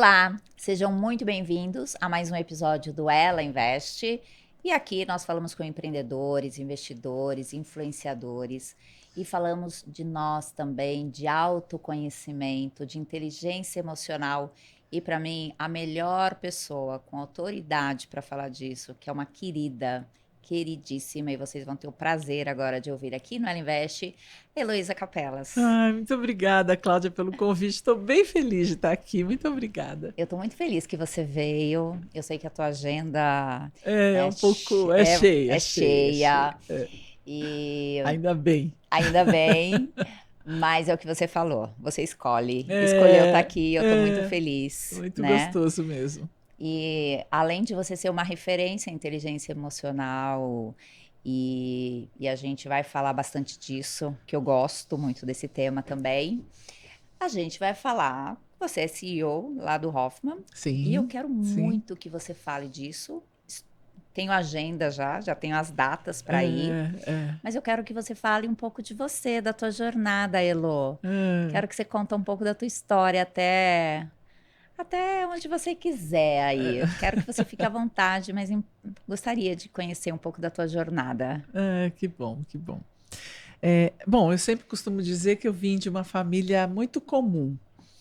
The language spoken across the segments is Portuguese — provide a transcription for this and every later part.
Olá, sejam muito bem-vindos a mais um episódio do Ela Investe. E aqui nós falamos com empreendedores, investidores, influenciadores e falamos de nós também, de autoconhecimento, de inteligência emocional. E para mim, a melhor pessoa com autoridade para falar disso, que é uma querida, queridíssima, e vocês vão ter o prazer agora de ouvir aqui no Ela Investe, Heloísa Capelas. Ai, muito obrigada, Cláudia, pelo convite. Estou bem feliz de estar aqui. Muito obrigada. Eu estou muito feliz que você veio. Eu sei que a tua agenda É é, um pouco, é cheia, é cheia. É. E Ainda bem. ainda bem, mas é o que você falou. Você escolheu estar É, aqui. Eu estou muito feliz, muito né? gostoso mesmo. E além de você ser uma referência em inteligência emocional, e a gente vai falar bastante disso, que eu gosto muito desse tema também. A gente vai falar, você é CEO lá do Hoffman, e eu Sim, quero sim. muito que você fale disso. Tenho agenda já tenho as datas para ir, É. mas eu quero que você fale um pouco de você, da tua jornada, Elo. É. Quero que você conte um pouco da tua história até onde você quiser aí. Quero que você fique à vontade, mas gostaria de conhecer um pouco da tua jornada. Que bom, que bom. Bom, eu sempre costumo dizer que eu vim de uma família muito comum.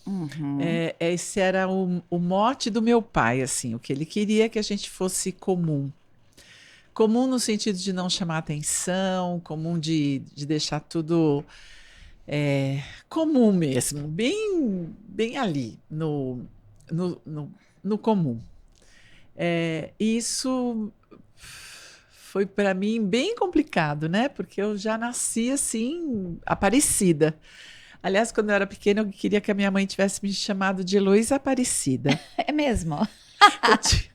Uhum, Esse era o mote do meu pai, assim, o que ele queria que a gente fosse comum. Comum no sentido de não chamar atenção, comum de deixar tudo comum mesmo, bem ali, no, no, no comum. E isso foi para mim bem complicado, né? Porque eu já nasci assim, Aparecida. Aliás, quando eu era pequena, eu queria que a minha mãe tivesse me chamado de Heloísa Aparecida. é mesmo? Eu, ti-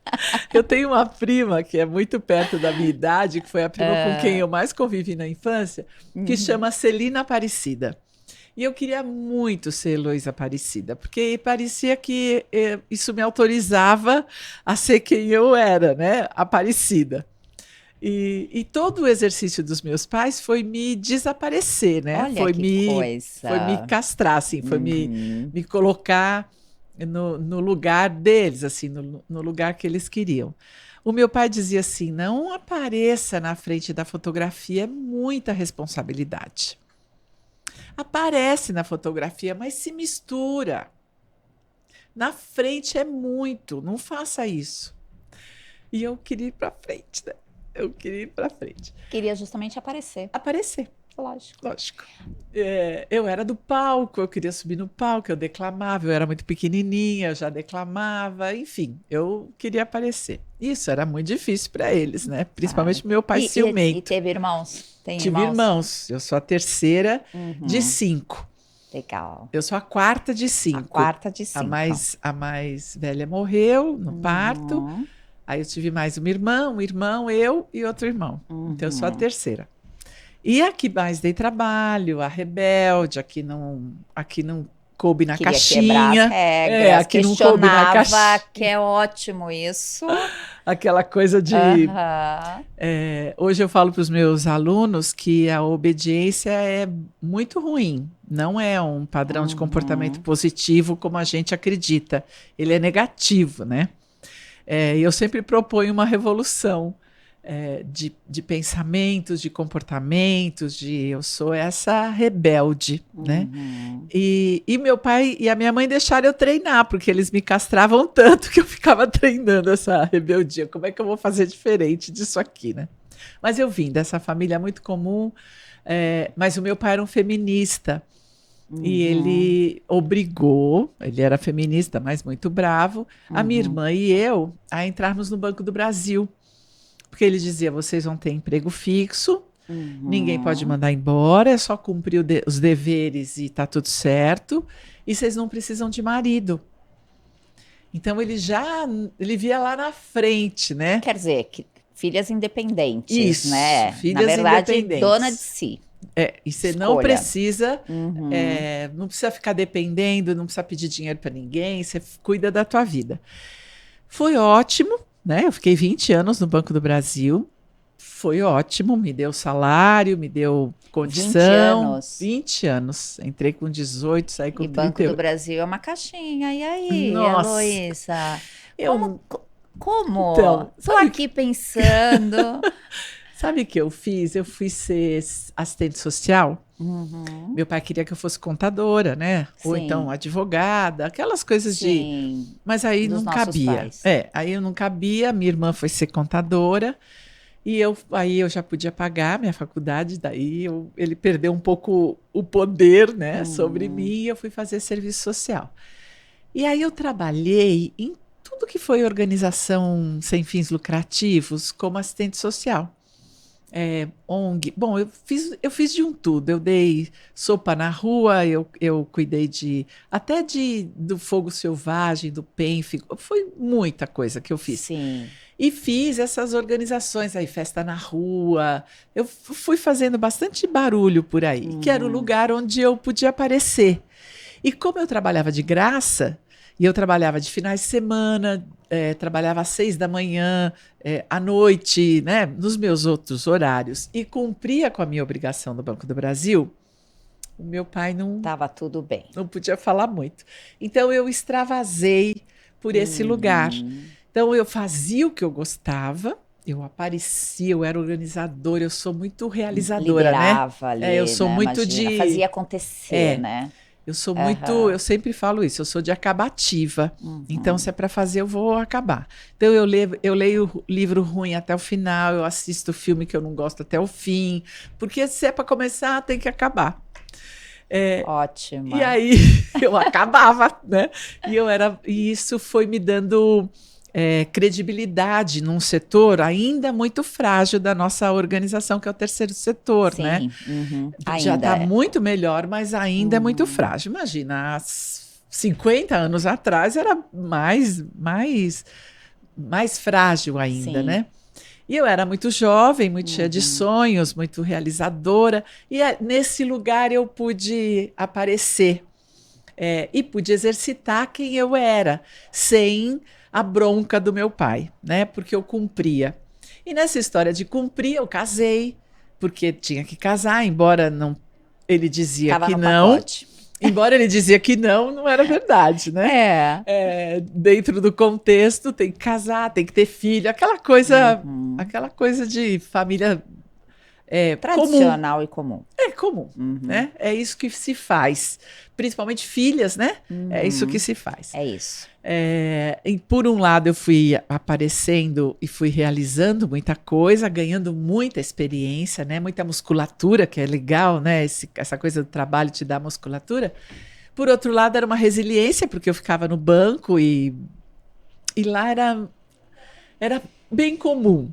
eu tenho uma prima que é muito perto da minha idade, que foi a prima com quem eu mais convivi na infância, que Uhum. chama Celina Aparecida. E eu queria muito ser Heloísa Aparecida, porque parecia que isso me autorizava a ser quem eu era, né? Aparecida. E todo o exercício dos meus pais foi me desaparecer, né? Olha que Foi me coisa. castrar, assim, foi Uhum. me colocar no lugar deles, assim, no lugar que eles queriam. O meu pai dizia assim: não apareça na frente da fotografia, é muita responsabilidade. Aparece na fotografia, mas se mistura. Na frente é muito, não faça isso. E eu queria ir para frente, né? Eu queria ir para frente. Queria justamente aparecer, Aparecer, lógico. lógico. Eu era do palco, eu queria subir no palco, eu declamava, eu era muito pequenininha, eu já declamava, enfim, eu queria aparecer. Isso era muito difícil para eles, né? Claro. Principalmente meu pai E ciumento. teve irmãos? Tem Tive irmãos? irmãos, eu sou a terceira de Uhum. 5. Legal. Eu sou a quarta de A 5. quarta de cinco. A mais velha morreu no parto. Uhum. Aí eu tive mais uma irmã, um irmão, eu e outro irmão. Então eu sou a Uhum. terceira. E a que mais dei trabalho, a rebelde, a que não coube na Queria quebrar as caixinha. A regras, que não coube na questionava, caixinha. que é ótimo isso. Aquela coisa de. Aham. Hoje eu falo para os meus alunos que a obediência é muito ruim. Não é um padrão de comportamento Uhum. positivo como a gente acredita. Ele é negativo, né? E eu sempre proponho uma revolução de pensamentos, de comportamentos, de eu sou essa rebelde, né? Uhum. E meu pai e a minha mãe deixaram eu treinar, porque eles me castravam tanto que eu ficava treinando essa rebeldia. Como é que eu vou fazer diferente disso aqui, né? Mas eu vim dessa família muito comum, mas o meu pai era um feminista. E Uhum. ele obrigou, ele era feminista, mas muito bravo, a minha Uhum. irmã e eu a entrarmos no Banco do Brasil. Porque ele dizia: vocês vão ter emprego fixo, ninguém pode Uhum. mandar embora, é só cumprir os deveres e tá tudo certo, e vocês não precisam de marido. Então ele via lá na frente, né? Quer dizer, que filhas independentes, Isso, né? Na filhas verdade, dona de independentes. si. E você Escolha. Uhum. não precisa ficar dependendo, não precisa pedir dinheiro para ninguém, você cuida da tua vida. Foi ótimo, né? Eu fiquei 20 anos no Banco do Brasil. Foi ótimo, me deu salário, me deu 20 condição. anos. 20 anos. Entrei com 18, saí com E Banco do 38. Brasil é uma caixinha. E aí, Nossa, Heloísa? Como? eu. Como? Então, Tô aqui pensando. sabe o que eu fiz? Eu fui ser assistente social. Uhum. Meu pai queria que eu fosse contadora, né? Ou então Sim, advogada, aquelas coisas de. sim, Mas aí dos não nossos cabia. pais. Aí eu não cabia. Minha irmã foi ser contadora. Aí eu já podia pagar minha faculdade, ele perdeu um pouco o poder, né, sobre mim, Uhum. e eu fui fazer serviço social. E aí eu trabalhei em tudo que foi organização sem fins lucrativos, como assistente social. ONG. Bom, eu fiz de um tudo. Eu dei sopa na rua, eu cuidei do fogo selvagem, do PENF. Foi muita coisa que eu fiz. Sim. E fiz essas organizações aí, festa na rua. Eu fui fazendo bastante barulho por aí, que era o Uhum. lugar onde eu podia aparecer. E como eu trabalhava de graça, e eu trabalhava de finais de semana, trabalhava às 6 da manhã, à noite, né, nos meus outros horários, e cumpria com a minha obrigação do Banco do Brasil, o meu pai Tava tudo bem. não podia falar muito. Então eu extravasei por esse lugar. Uhum. Então eu fazia o que eu gostava, eu aparecia, eu era organizadora, eu sou muito realizadora, né? Liderava Eu ali, sou né? muito Imagina, de. fazia acontecer, É, né? eu sou muito. Aham. Eu sempre falo isso, eu sou de acabativa. Então, se Uhum. é para fazer, eu vou acabar. Então, eu leio livro ruim até o final, eu assisto filme que eu não gosto até o fim, porque se é para começar, tem que acabar. E Ótima. aí eu acabava, né? E isso foi me dando credibilidade num setor ainda muito frágil da nossa organização, que é o terceiro setor, né? Sim, uhum. Já Ainda está é. muito melhor, mas ainda é muito Uhum. frágil. Imagina, há 50 anos atrás era mais frágil ainda, Sim. né? E eu era muito jovem, muito cheia de Uhum. sonhos, muito realizadora, e nesse lugar eu pude aparecer, e pude exercitar quem eu era, sem a bronca do meu pai, né? Porque eu cumpria. E nessa história de cumprir, eu casei, porque tinha que casar, embora não, ele dizia Tava que no não. pacote. Embora ele dizia que não, não era verdade, né? É. Dentro do contexto, tem que casar, tem que ter filho, Uhum. aquela coisa de família comum. Tradicional e comum. É comum, Uhum. né? É isso que se faz. Principalmente filhas, né? É isso que Uhum. se faz. É isso. E por um lado, eu fui aparecendo e fui realizando muita coisa, ganhando muita experiência, né? Muita musculatura, que é legal, né? Essa coisa do trabalho te dá musculatura. Por outro lado, era uma resiliência, porque eu ficava no banco e lá era bem comum,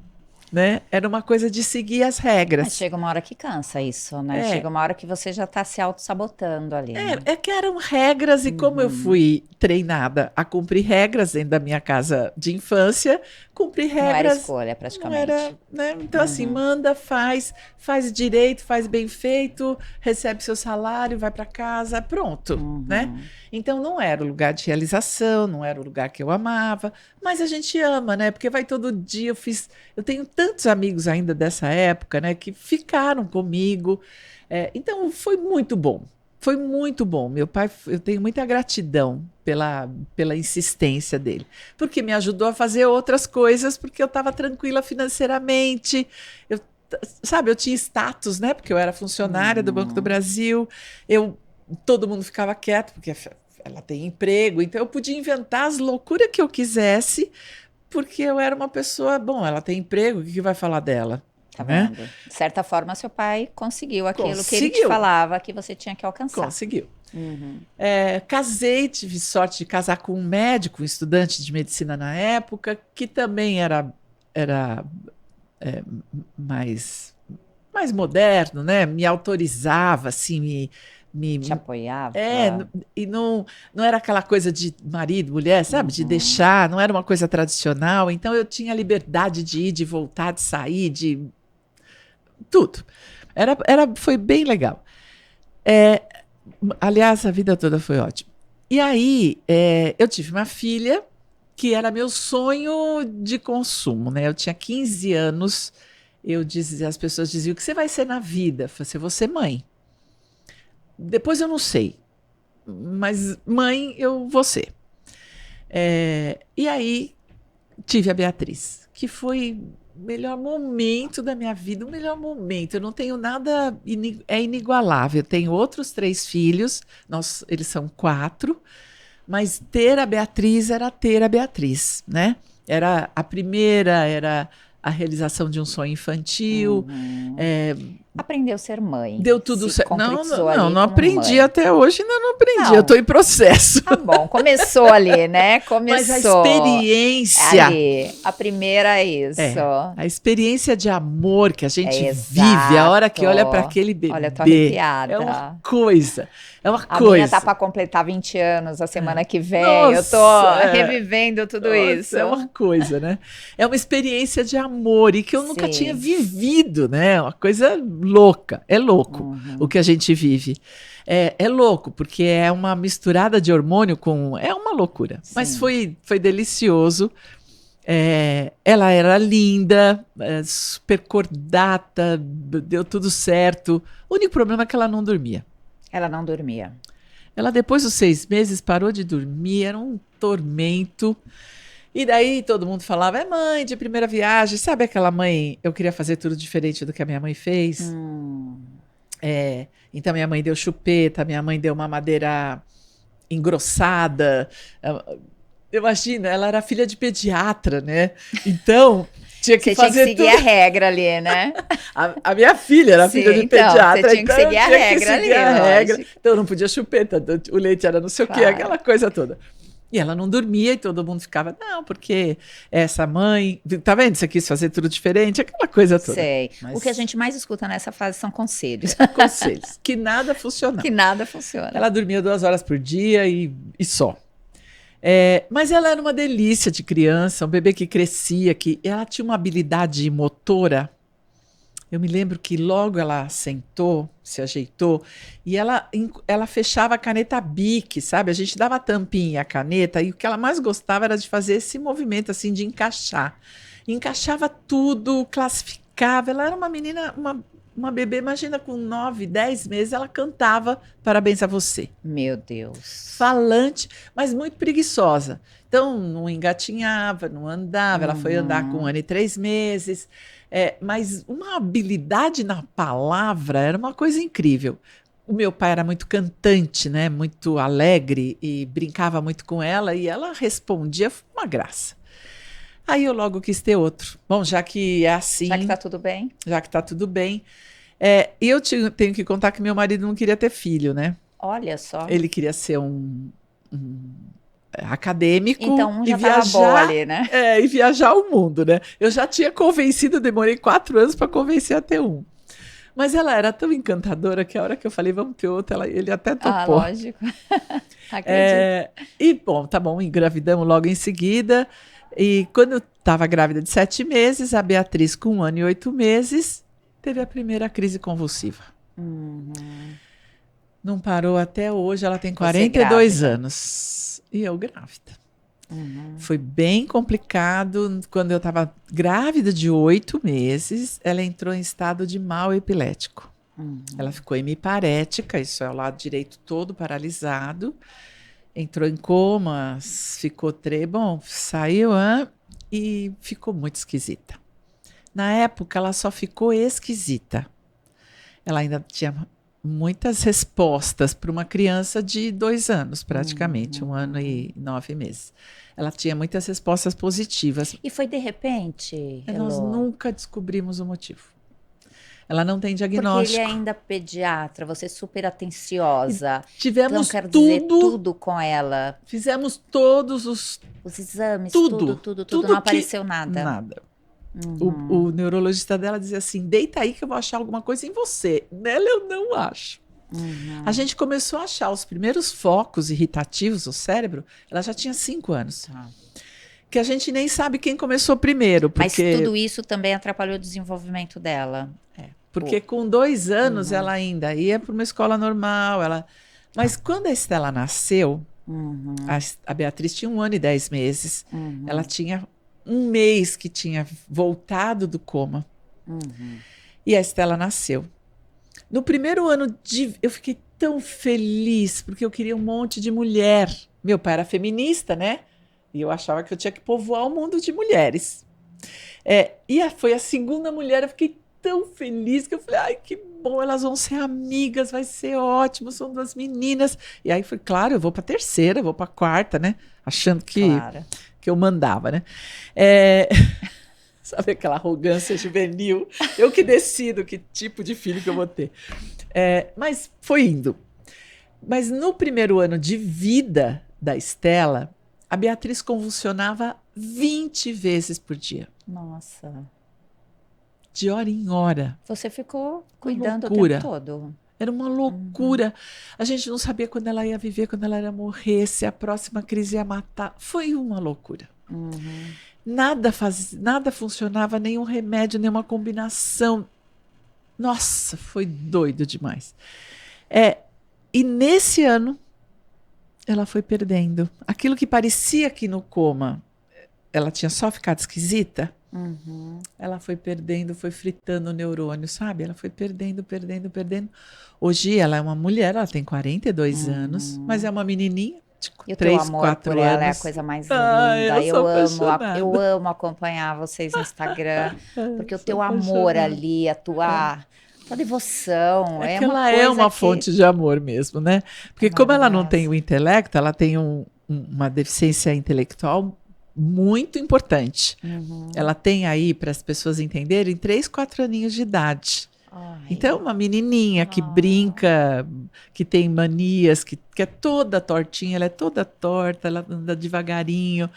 né? Era uma coisa de seguir as Mas regras. chega uma hora que cansa isso, né? Chega É, uma hora que você já tá se auto-sabotando ali, né? É que eram regras, e como eu Uhum. fui treinada a cumprir regras dentro da minha casa de infância, cumprir Não era regras escolha, não praticamente. era, né? Então, assim, Uhum. manda, faz direito, faz bem feito, recebe seu salário, vai para casa, pronto, né? Uhum. Então, não era o lugar de realização, não era o lugar que eu amava, mas a gente ama, né? Porque vai todo dia, eu tenho tantos amigos ainda dessa época, né, que ficaram comigo. Então, foi muito bom. Foi muito bom. Meu pai, eu tenho muita gratidão pela insistência dele, porque me ajudou a fazer outras coisas, porque eu estava tranquila financeiramente. Eu, sabe, eu tinha status, né? Porque eu era funcionária do Banco do Uhum. Brasil. Eu, todo mundo ficava quieto, porque ela tem emprego, então eu podia inventar as loucuras que eu quisesse, porque eu era uma pessoa, bom, ela tem emprego, o que vai falar dela, Tá né? vendo? De certa forma, seu pai conseguiu aquilo que ele te Conseguiu, falava que você tinha que alcançar. conseguiu. Uhum. Casei, tive sorte de casar com um médico, um estudante de medicina na época, que também era é, mais, mais moderno, né? Me autorizava, assim, Te me apoiava. e não era aquela coisa de marido, mulher, sabe? De Uhum. deixar, não era uma coisa tradicional. Então eu tinha liberdade de ir, de voltar, de sair, de tudo. Foi bem legal. É, aliás, a vida toda foi ótima. E aí, eu tive uma filha que era meu sonho de consumo, né? Eu tinha 15 anos, as pessoas diziam: o que você vai ser na vida? Eu falei assim: eu vou ser mãe. Depois eu não sei, mas mãe eu vou ser. E aí tive a Beatriz, que foi o melhor momento da minha vida, o melhor momento. Eu não tenho nada, é inigualável. Eu tenho outros 3 filhos, eles são 4, mas ter a Beatriz era ter a Beatriz, né? Era a primeira, era a realização de um sonho infantil. Aprendeu a ser mãe. Deu tudo se certo. Não como aprendi mãe. até hoje, ainda não aprendi. Não. Eu estou em processo. Tá bom, começou ali, né? Mas a Começou. experiência. Ali, a primeira é isso. A experiência de amor que a gente vive, a exato. hora que olha para aquele bebê. Olha, eu tô arrepiada. É uma coisa. A minha tá para completar 20 anos a semana que vem. Nossa, eu tô revivendo tudo isso. É uma coisa, né? É uma experiência de amor e que eu nunca tinha vivido, né? Uma coisa louca. É louco o que a gente vive. É louco, porque é uma misturada de hormônio com... É uma loucura. Sim. Mas foi delicioso. Ela era linda, super cordata, deu tudo certo. O único problema é que ela não dormia. Ela não dormia. Ela, depois dos 6 meses, parou de dormir, era um tormento. E daí todo mundo falava: é mãe de primeira viagem. Sabe aquela mãe, eu queria fazer tudo diferente do que a minha mãe fez? Então minha mãe deu chupeta, minha mãe deu uma madeira engrossada. Imagina, ela era filha de pediatra, né? Então... Tinha que fazer seguir a regra ali, né? A minha filha era filha de pediatra. Você tinha que seguir a regra ali. Então não podia chupeta, o leite era não sei o quê, aquela coisa toda. E ela não dormia e todo mundo ficava: não, porque essa mãe... Tá vendo? Você quis fazer tudo diferente, aquela coisa toda. Sei. Mas... O que a gente mais escuta nessa fase são conselhos. Conselhos. Que nada funcionava. Que nada funciona. Ela dormia 2 horas por dia e só. Mas ela era uma delícia de criança, um bebê que crescia, que ela tinha uma habilidade motora. Eu me lembro que logo ela sentou, se ajeitou, e ela fechava a caneta Bic, sabe? A gente dava a tampinha e a caneta, e o que ela mais gostava era de fazer esse movimento assim de encaixar. Encaixava tudo, classificava. Ela era uma menina, uma bebê, imagina, com 9, 10 meses, ela cantava Parabéns a Você. Meu Deus. Falante, mas muito preguiçosa. Então, não engatinhava, não andava. Ela foi andar com 1 ano e 3 meses. Mas uma habilidade na palavra era uma coisa incrível. O meu pai era muito cantante, né? Muito alegre e brincava muito com ela. E ela respondia, foi uma graça. Aí eu logo quis ter outro. Bom, já que é assim... Já que tá tudo bem. Já que tá tudo bem. E eu tenho que contar que meu marido não queria ter filho, né? Olha só. Ele queria ser um acadêmico. Então, já e viajar, boa ali, né? E viajar o mundo, né? Eu já tinha convencido, demorei 4 anos para convencer a ter um. Mas ela era tão encantadora que a hora que eu falei, vamos ter outro, ele até topou. Lógico. Acredito. E, bom, tá bom, engravidamos logo em seguida. E quando eu estava grávida de 7 meses, a Beatriz, com 1 ano e 8 meses, teve a primeira crise convulsiva. Não parou até hoje, ela tem 42 anos. E eu grávida. Foi bem complicado. Quando eu estava grávida de 8 meses, ela entrou em estado de mal epilético. Ela ficou hemiparética, isso é o lado direito todo paralisado. Entrou em coma, ficou bom, saiu e ficou muito esquisita. Na época, ela só ficou esquisita. Ela ainda tinha muitas respostas para uma criança de 2 anos, praticamente, 1 ano e 9 meses. Ela tinha muitas respostas positivas. E foi de repente? Nós nunca descobrimos o motivo. Ela não tem diagnóstico. Porque ele é ainda pediatra, você é super atenciosa. Tivemos então, quero dizer, tudo com ela. Fizemos todos os exames, tudo não apareceu nada. Nada. O neurologista dela dizia assim: deita aí que eu vou achar alguma coisa em você. Nela eu não acho. A gente começou a achar os primeiros focos irritativos do cérebro, ela já tinha 5 anos. Que a gente nem sabe quem começou primeiro. Porque... Mas tudo isso também atrapalhou o desenvolvimento dela. Porque com 2 anos ela ainda ia para uma escola normal. Mas quando a Estela nasceu, a Beatriz tinha 1 ano e 10 meses. Ela tinha 1 mês que tinha voltado do coma. Uhum. E a Estela nasceu. No primeiro ano eu fiquei tão feliz, porque eu queria um monte de mulher. Meu pai era feminista, né? E eu achava que eu tinha que povoar o mundo de mulheres. Foi a segunda mulher, eu fiquei tão feliz que eu falei, ai, que bom, elas vão ser amigas, vai ser ótimo, são duas meninas. E aí foi, claro, eu vou para a terceira, eu vou para a quarta, né? Achando Claro. que eu mandava, né? É, sabe aquela arrogância juvenil? Eu que decido que tipo de filho que eu vou ter. Mas foi indo. Mas no primeiro ano de vida da Estela, a Beatriz convulsionava 20 vezes por dia. Nossa. De hora em hora. Você ficou Uma cuidando o tempo loucura. todo. Era uma loucura. A gente não sabia quando ela ia viver, quando ela ia morrer, se a próxima crise ia matar. Foi uma loucura. Uhum. Nada funcionava, nenhum remédio, nenhuma combinação. Nossa, foi doido demais. E nesse ano, ela foi perdendo. Aquilo que parecia que no coma ela tinha só ficado esquisita, ela foi perdendo, foi fritando o neurônio, sabe? Ela foi perdendo, perdendo, perdendo. Hoje ela é uma mulher, ela tem 42 anos, mas é uma menininha de E o teu 3, amor 4 por ela é a anos. coisa mais Eu linda. sou Eu apaixonada. amo acompanhar vocês no Instagram, porque o Sou teu amor apaixonada. ali, tua devoção, É é que uma ela é coisa uma que fonte de amor mesmo, né? é Porque como ela não tem maravilhosa. o intelecto, ela tem uma deficiência intelectual muito importante. Ela tem aí, para as pessoas entenderem, 3, 4 aninhos de idade. Ai, Então, uma menininha que brinca, que tem manias, que é toda tortinha, ela é toda torta, ela anda devagarinho.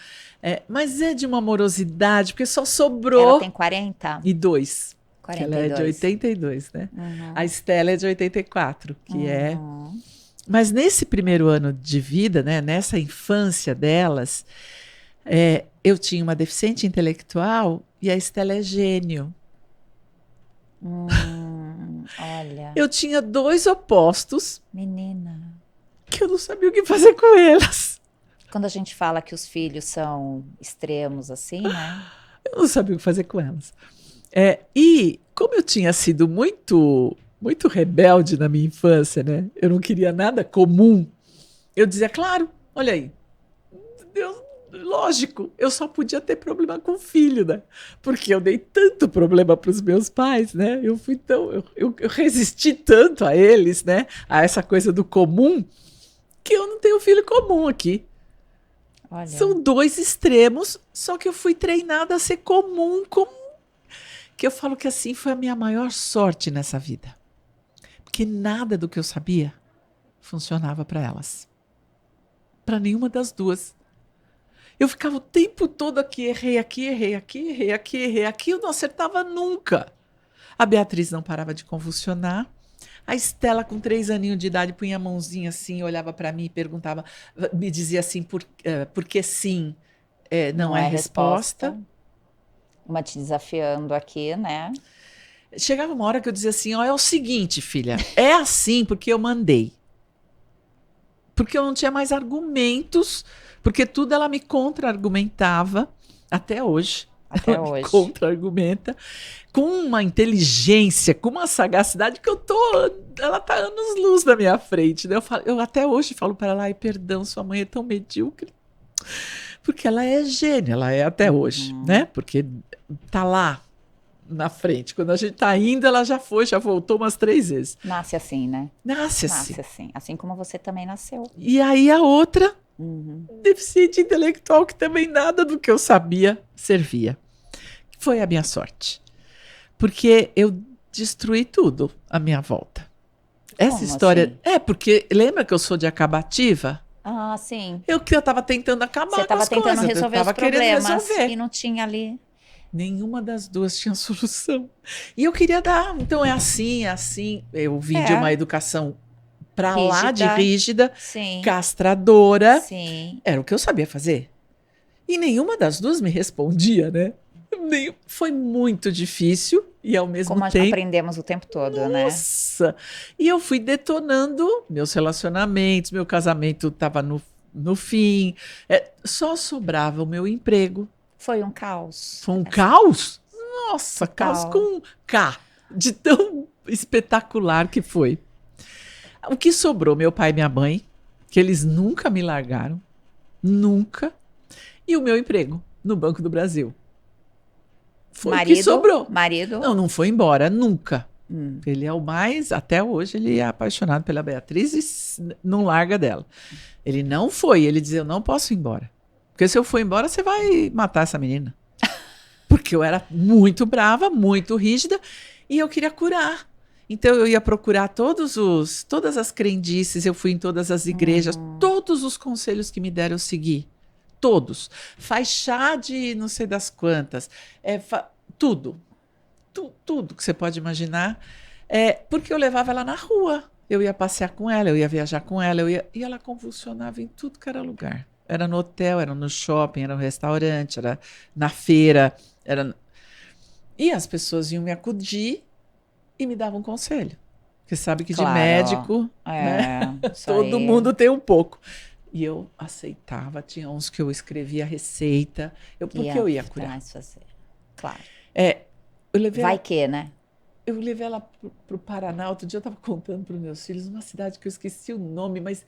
Mas é de uma amorosidade, porque só ela tem sobrou 40? e dois. Que ela é de 42. 82, né? Uhum. A Estela é de 84, que é. Uhum. Mas nesse primeiro ano de vida, né, nessa infância delas, eu tinha uma deficiente intelectual e a Estela é gênio. Olha, Eu tinha 2 opostos menina. que eu não sabia o que fazer com elas. Quando a gente fala que os filhos são extremos assim, né? Eu não sabia o que fazer com elas. E como eu tinha sido muito rebelde na minha infância, né? Eu não queria nada comum. Eu dizia, claro, olha aí, Deus, lógico, eu só podia ter problema com o filho, né? Porque eu dei tanto problema para os meus pais, né? Eu resisti tanto a eles, né? A essa coisa do comum, que eu não tenho filho comum aqui. Olha. São 2 extremos, só que eu fui treinada a ser comum. Que eu falo que assim foi a minha maior sorte nessa vida. Porque nada do que eu sabia funcionava para elas. Para nenhuma das duas. Eu ficava o tempo todo aqui, errei aqui, errei aqui, errei aqui, errei aqui, eu não acertava nunca. A Beatriz não parava de convulsionar. A Estela, com 3 aninhos de idade, punha a mãozinha assim, olhava para mim e perguntava, me dizia assim, por que sim, não é resposta. Uma te desafiando aqui, né? Chegava uma hora que eu dizia assim, é o seguinte, filha, é assim porque eu mandei. Porque eu não tinha mais argumentos, porque tudo ela me contra-argumentava, até hoje. Até Ela me hoje. contra-argumenta, com uma inteligência, com uma sagacidade que ela tá anos-luz na minha frente. Né? Eu até hoje falo para ela, ai, perdão, sua mãe é tão medíocre. Porque ela é gênia, ela é até hoje, né? Porque tá lá na frente. Quando a gente tá indo, ela já voltou umas 3 vezes. Nasce assim, né? Nasce assim. Nasce assim. Assim como você também nasceu. E aí a outra, deficiente intelectual, que também nada do que eu sabia servia. Foi a minha sorte. Porque eu destruí tudo à minha volta. Essa Como história. assim? Porque lembra que eu sou de acabativa? Ah, sim. Eu tava tentando acabar Você com estava as tentando coisas. resolver Eu os tava querendo problemas resolver. e não tinha ali. Nenhuma das duas tinha solução. E eu queria dar. Então é assim, é assim. Eu vim de uma educação pra lá de rígida, Sim. castradora. Sim. Era o que eu sabia fazer. E nenhuma das duas me respondia, né? Foi muito difícil e ao mesmo Como tempo. aprendemos o tempo todo, né? Nossa! E eu fui detonando meus relacionamentos, meu casamento estava no fim. Só sobrava o meu emprego. Foi um caos. Foi um caos? Nossa, Total. caos com K, de tão espetacular que foi. O que sobrou, meu pai e minha mãe, que eles nunca me largaram, nunca, e o meu emprego no Banco do Brasil. Foi o que sobrou. Marido? Não foi embora, nunca. Hum. Ele é o mais, até hoje, ele é apaixonado pela Beatriz e não larga dela. Ele não foi, ele dizia, eu não posso ir embora. Porque se eu for embora, você vai matar essa menina. Porque eu era muito brava, muito rígida, e eu queria curar. Então eu ia procurar todas as crendices, eu fui em todas as igrejas, todos os conselhos que me deram eu segui. Todos. Faz chá de não sei das quantas. Tudo. Tudo que você pode imaginar. Porque eu levava ela na rua. Eu ia passear com ela, eu ia viajar com ela, e ela convulsionava em tudo que era lugar. Era no hotel, era no shopping, era no restaurante, era na feira. E as pessoas iam me acudir e me davam conselho. Porque sabe que de médico, né? Todo mundo tem um pouco. E eu aceitava, tinha uns que eu escrevia receita, porque eu ia curar. Claro. Vai que, né? Eu levei ela para o Paraná. Outro dia eu estava contando para os meus filhos, uma cidade que eu esqueci o nome, mas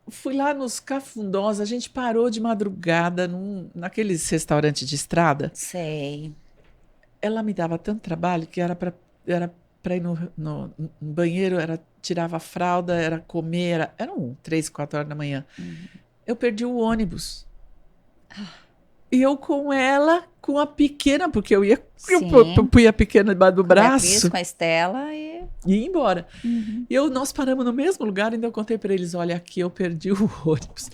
fui lá nos Cafundós, a gente parou de madrugada naqueles restaurantes de estrada. Sei. Ela me dava tanto trabalho que era para ir no banheiro, tirava a fralda, era comer, eram 3, 4 horas da manhã. Eu perdi o ônibus. E eu com ela, com a pequena, porque eu punha a pequena debaixo do braço. Beatriz, com a Estela e ia embora. E nós paramos no mesmo lugar, ainda eu contei para eles, olha, aqui eu perdi o ônibus.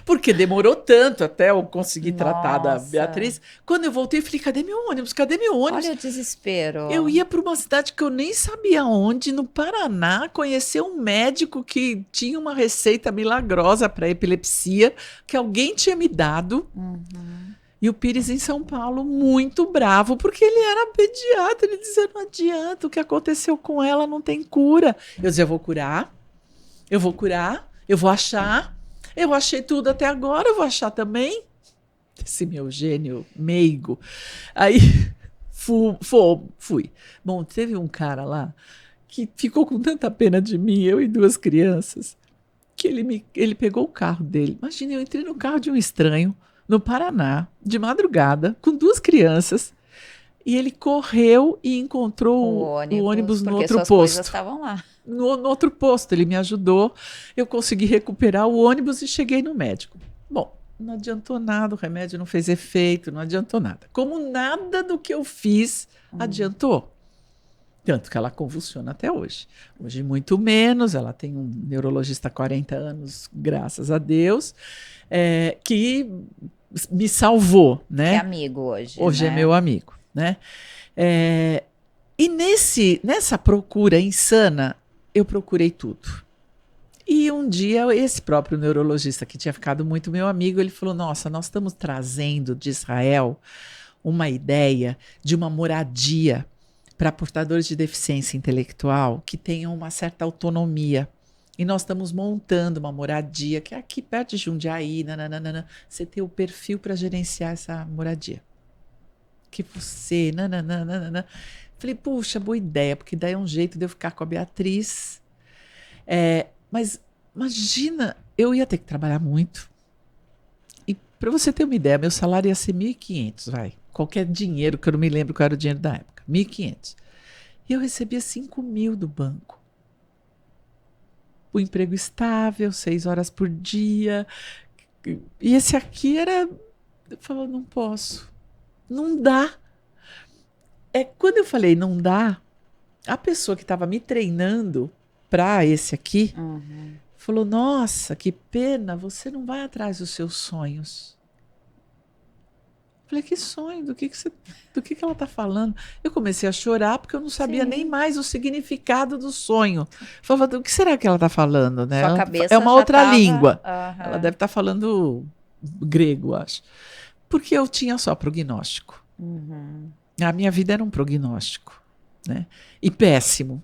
Porque demorou tanto até eu conseguir tratar da Beatriz. Quando eu voltei, eu falei, cadê meu ônibus? Cadê meu ônibus? Olha o desespero. Eu ia para uma cidade que eu nem sabia onde, no Paraná, conhecer um médico que tinha uma receita milagrosa para epilepsia, que alguém tinha me dado. E o Pires em São Paulo, muito bravo, porque ele era pediatra. Ele dizia, não adianta, o que aconteceu com ela não tem cura. Eu dizia, eu vou curar, eu vou achar. Eu achei tudo até agora, eu vou achar também. Esse meu gênio meigo. Aí fui. Bom, teve um cara lá que ficou com tanta pena de mim, eu e 2 crianças, que ele pegou o carro dele. Imagina, eu entrei no carro de um estranho, no Paraná, de madrugada, com 2 crianças, e ele correu e encontrou o ônibus no outro posto. Coisas estavam lá. No outro posto, ele me ajudou, eu consegui recuperar o ônibus e cheguei no médico. Bom, não adiantou nada, o remédio não fez efeito, não adiantou nada. Como nada do que eu fiz adiantou. Tanto que ela convulsiona até hoje. Hoje muito menos, ela tem um neurologista há 40 anos, graças a Deus, que me salvou, né? É amigo hoje. Hoje é meu amigo, né? E nessa procura insana, eu procurei tudo. E um dia, esse próprio neurologista, que tinha ficado muito meu amigo, ele falou, nossa, nós estamos trazendo de Israel uma ideia de uma moradia para portadores de deficiência intelectual que tenham uma certa autonomia. E nós estamos montando uma moradia, que é aqui perto de Jundiaí, nananana, você tem o perfil para gerenciar essa moradia. Que você, nananana. Falei, puxa, boa ideia, porque daí é um jeito de eu ficar com a Beatriz. Mas imagina, eu ia ter que trabalhar muito. E para você ter uma ideia, meu salário ia ser 1.500, vai. Qualquer dinheiro, que eu não me lembro qual era o dinheiro da época. 1.500. E eu recebia 5.000 do banco. O emprego estável, 6 horas por dia. E esse aqui era... Eu falava, não posso. Não dá. Quando eu falei não dá, a pessoa que estava me treinando para esse aqui falou, nossa, que pena, você não vai atrás dos seus sonhos. Falei, que sonho? Do que ela está falando? Eu comecei a chorar porque eu não sabia nem mais o significado do sonho. Falava, do que será que ela está falando? Né? Sua cabeça é uma outra língua. Uhum. Ela deve estar falando grego, acho. Porque eu tinha só prognóstico. A minha vida era um prognóstico. Né? E péssimo.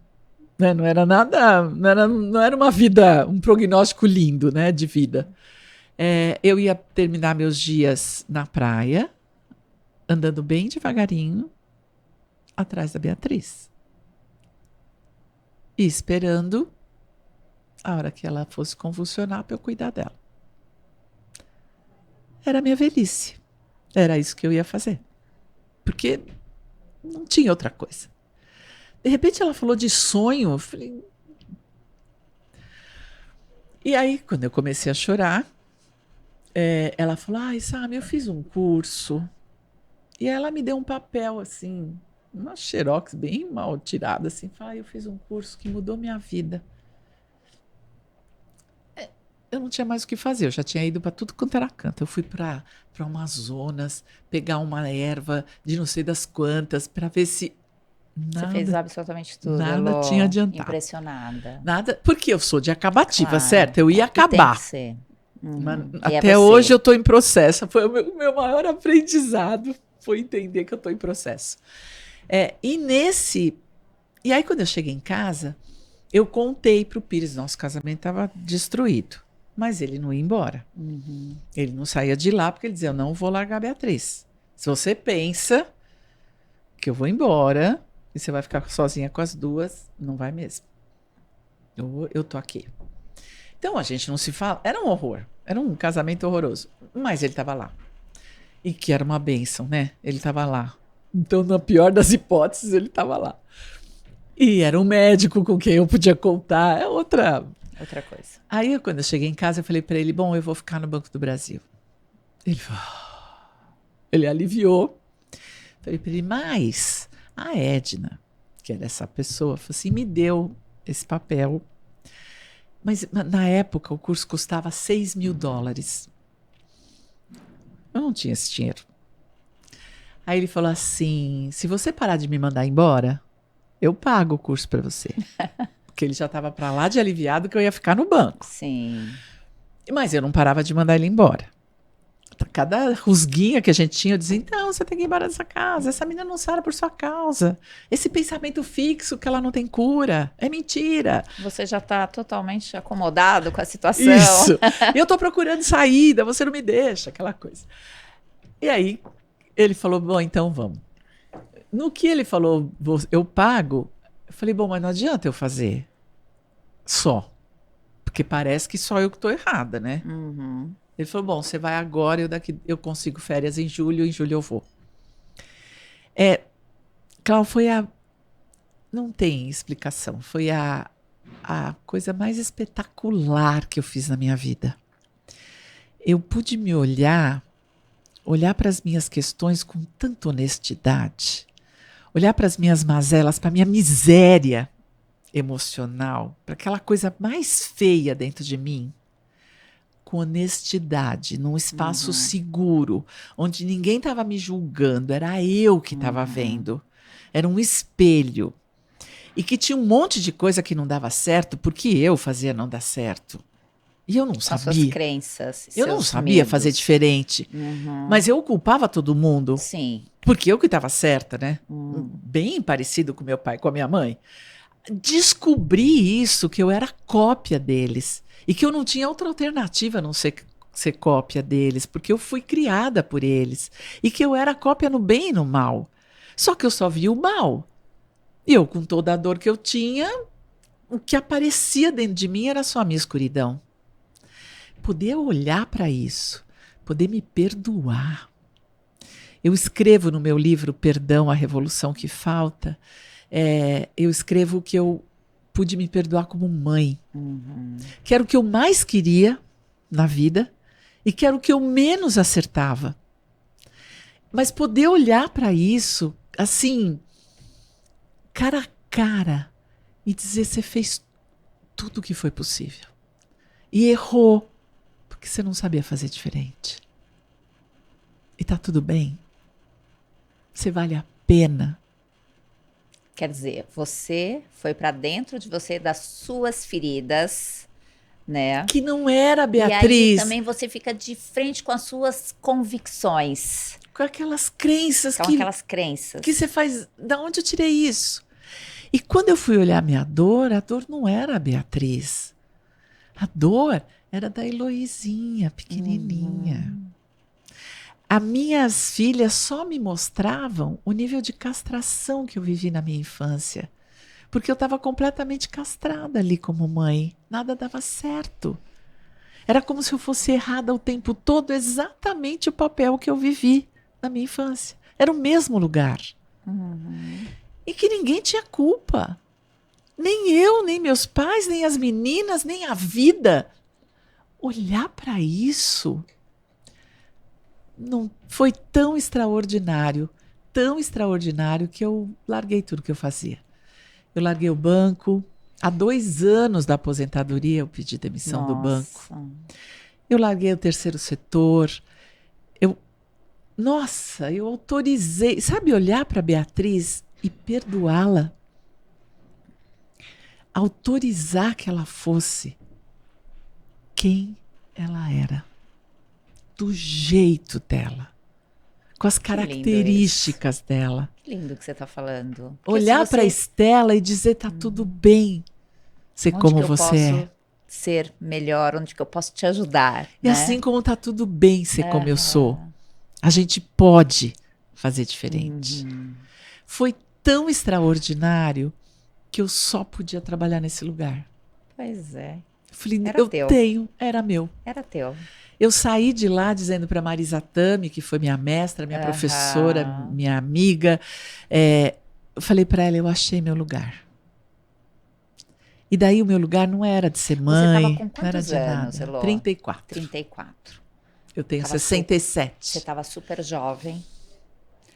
Né? Não era nada, não era uma vida, um prognóstico lindo, né, de vida. Eu ia terminar meus dias na praia, andando bem devagarinho atrás da Beatriz. E esperando a hora que ela fosse convulsionar para eu cuidar dela. Era a minha velhice. Era isso que eu ia fazer. Porque não tinha outra coisa. De repente ela falou de sonho. Eu falei... E aí, quando eu comecei a chorar, ela falou, ai, sabe, eu fiz um curso. E ela me deu um papel, assim, uma xerox bem mal tirada, assim. Falei, eu fiz um curso que mudou minha vida. Eu não tinha mais o que fazer, eu já tinha ido para tudo quanto era canto. Eu fui para o Amazonas, pegar uma erva de não sei das quantas, para ver se Você fez absolutamente tudo, nada Elô. tinha adiantado. Impressionada. Nada, porque eu sou de acabativa, Claro. certo? Eu ia E tem acabar. que ser. Mas E até é você. hoje eu estou em processo. Foi o meu maior aprendizado, foi entender que eu estou em processo. E aí quando eu cheguei em casa, eu contei para o Pires, nosso casamento estava destruído. Mas ele não ia embora. Ele não saía de lá porque ele dizia, eu não vou largar a Beatriz. Se você pensa que eu vou embora e você vai ficar sozinha com as duas, não vai mesmo. Eu tô aqui. Então a gente não se fala. Era um horror. Era um casamento horroroso. Mas ele estava lá. E que era uma bênção, né? Ele estava lá. Então, na pior das hipóteses, ele estava lá. E era um médico com quem eu podia contar. É outra coisa. Aí, quando eu cheguei em casa, eu falei para ele, bom, eu vou ficar no Banco do Brasil. Ele aliviou. Falei para ele, mas a Edna, que era essa pessoa, falou assim, me deu esse papel. Mas na época o curso custava $6.000. Eu não tinha esse dinheiro. Aí ele falou assim, se você parar de me mandar embora, eu pago o curso para você. Porque ele já estava para lá de aliviado que eu ia ficar no banco. Sim. Mas eu não parava de mandar ele embora. Cada rusguinha que a gente tinha, eu dizia, então, você tem que ir embora dessa casa, essa menina não sara por sua causa. Esse pensamento fixo que ela não tem cura, é mentira. Você já está totalmente acomodado com a situação. Isso. E eu estou procurando saída, você não me deixa, aquela coisa. E aí, ele falou, bom, então vamos. No que ele falou, eu pago, eu falei, bom, mas não adianta eu fazer só. Porque parece que só eu que estou errada, né? Ele falou, bom, você vai agora, eu consigo férias em julho eu vou. Cláudio, não tem explicação, foi a coisa mais espetacular que eu fiz na minha vida. Eu pude me olhar para as minhas questões com tanta honestidade, olhar para as minhas mazelas, para a minha miséria emocional, para aquela coisa mais feia dentro de mim, com honestidade, num espaço seguro, onde ninguém estava me julgando, era eu que estava vendo. Era um espelho. E que tinha um monte de coisa que não dava certo, porque eu fazia não dar certo. E eu não sabia. As suas crenças, eu não sabia medos. Fazer diferente. Mas eu culpava todo mundo. Sim. Porque eu que estava certa, né? Bem parecido com meu pai, com a minha mãe. Descobri isso, que eu era cópia deles. E que eu não tinha outra alternativa a não ser cópia deles, porque eu fui criada por eles. E que eu era cópia no bem e no mal. Só que eu só via o mal. E eu, com toda a dor que eu tinha, o que aparecia dentro de mim era só a minha escuridão. Poder olhar para isso, poder me perdoar. Eu escrevo no meu livro Perdão, a Revolução que Falta, eu escrevo que eu pude me perdoar como mãe. Que era o que eu mais queria na vida e que era o que eu menos acertava. Mas poder olhar para isso, assim, cara a cara, e dizer, você fez tudo o que foi possível. E errou, porque você não sabia fazer diferente. E tá tudo bem. Você vale a pena. Quer dizer, você foi para dentro de você, das suas feridas, né? Que não era, Beatriz. E aí também você fica de frente com as suas convicções. Com aquelas crenças. Aquelas crenças. Que você faz, da onde eu tirei isso? E quando eu fui olhar a dor não era a Beatriz. A dor era da Heloizinha, pequenininha. as minhas filhas só me mostravam o nível de castração que eu vivi na minha infância. Porque eu estava completamente castrada ali como mãe. Nada dava certo. Era como se eu fosse errada o tempo todo, exatamente o papel que eu vivi na minha infância. Era o mesmo lugar. E que ninguém tinha culpa. Nem eu, nem meus pais, nem as meninas, nem a vida. Olhar para isso não foi tão extraordinário que eu larguei tudo que eu fazia. Eu larguei o banco. Há 2 anos da aposentadoria eu pedi demissão do banco. Eu larguei o terceiro setor. Eu autorizei. Sabe, olhar para a Beatriz e perdoá-la? Autorizar que ela fosse quem ela era. Do jeito dela. Com as características dela. Que lindo que você está falando. Olhar para a Estela e dizer, tá tudo bem ser como você é. Onde que eu posso ser melhor, onde que eu posso te ajudar. E assim como tá tudo bem ser como eu sou. A gente pode fazer diferente. Foi tão extraordinário que eu só podia trabalhar nesse lugar. Pois é. Eu falei, era meu. Era teu. Eu saí de lá dizendo para Marisa Tami, que foi minha mestra, minha professora, minha amiga, eu falei para ela, eu achei meu lugar. E daí o meu lugar não era de ser mãe, com não era de anos, nada. Elô? 34. 34. Eu tenho 67. Você estava super jovem.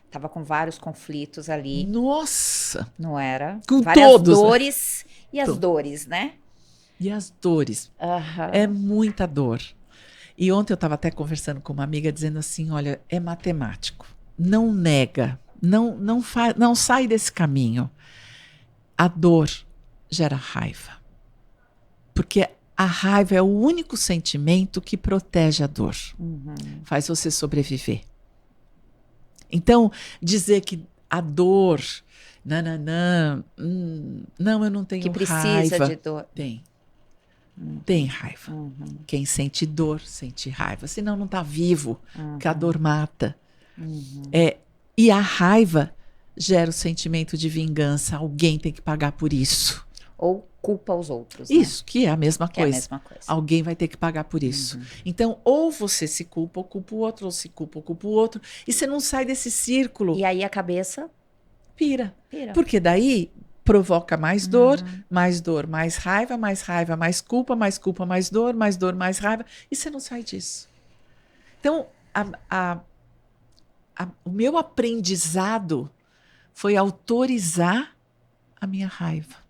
Estava com vários conflitos ali. Nossa! Não era? Com várias todos. Dores e as dores, né? E as dores. É muita dor. E ontem eu estava até conversando com uma amiga dizendo assim, olha, é matemático. Não nega. Não sai desse caminho. A dor gera raiva. Porque a raiva é o único sentimento que protege a dor. Faz você sobreviver. Então, dizer que a dor... não, eu não tenho raiva. Que precisa de dor. Tem raiva. Quem sente dor, sente raiva. Senão não está vivo, porque a dor mata. E a raiva gera o sentimento de vingança. Alguém tem que pagar por isso. Ou culpa os outros. Isso, né? que é a mesma coisa. É a mesma coisa. Alguém vai ter que pagar por isso. Então, ou você se culpa, ou culpa o outro, ou se culpa, ou culpa o outro. E você não sai desse círculo. E aí a cabeça pira. Porque daí provoca mais dor, mais raiva, mais culpa, mais dor, mais raiva. E você não sai disso. Então, o meu aprendizado foi autorizar a minha raiva.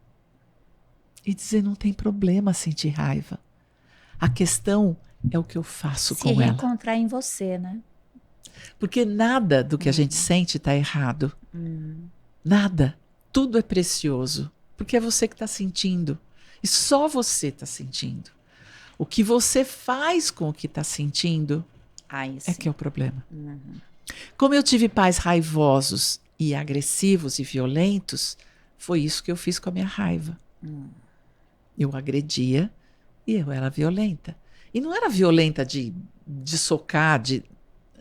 E dizer, não tem problema sentir raiva. A questão é o que eu faço com ela. Se reencontrar em você, né? Porque nada do que a gente sente está errado. Nada. Tudo é precioso. Porque é você que está sentindo. E só você está sentindo. O que você faz com o que está sentindo é que é o problema. Como eu tive pais raivosos e agressivos e violentos, foi isso que eu fiz com a minha raiva. Eu agredia e eu era violenta. E não era violenta de socar,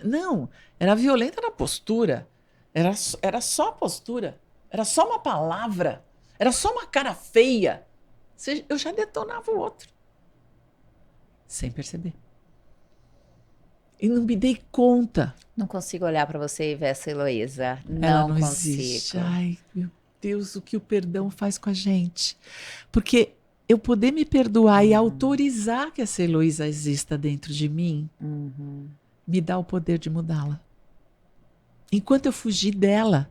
Não, era violenta na postura. Era só a postura. Era só uma palavra. Era só uma cara feia. Eu já detonava o outro. Sem perceber. E não me dei conta. Não consigo olhar para você e ver essa Heloísa. Ela não existe. Ai, meu Deus, o que o perdão faz com a gente. Porque eu poder me perdoar e autorizar que essa Heloísa exista dentro de mim, me dá o poder de mudá-la. Enquanto eu fugi dela,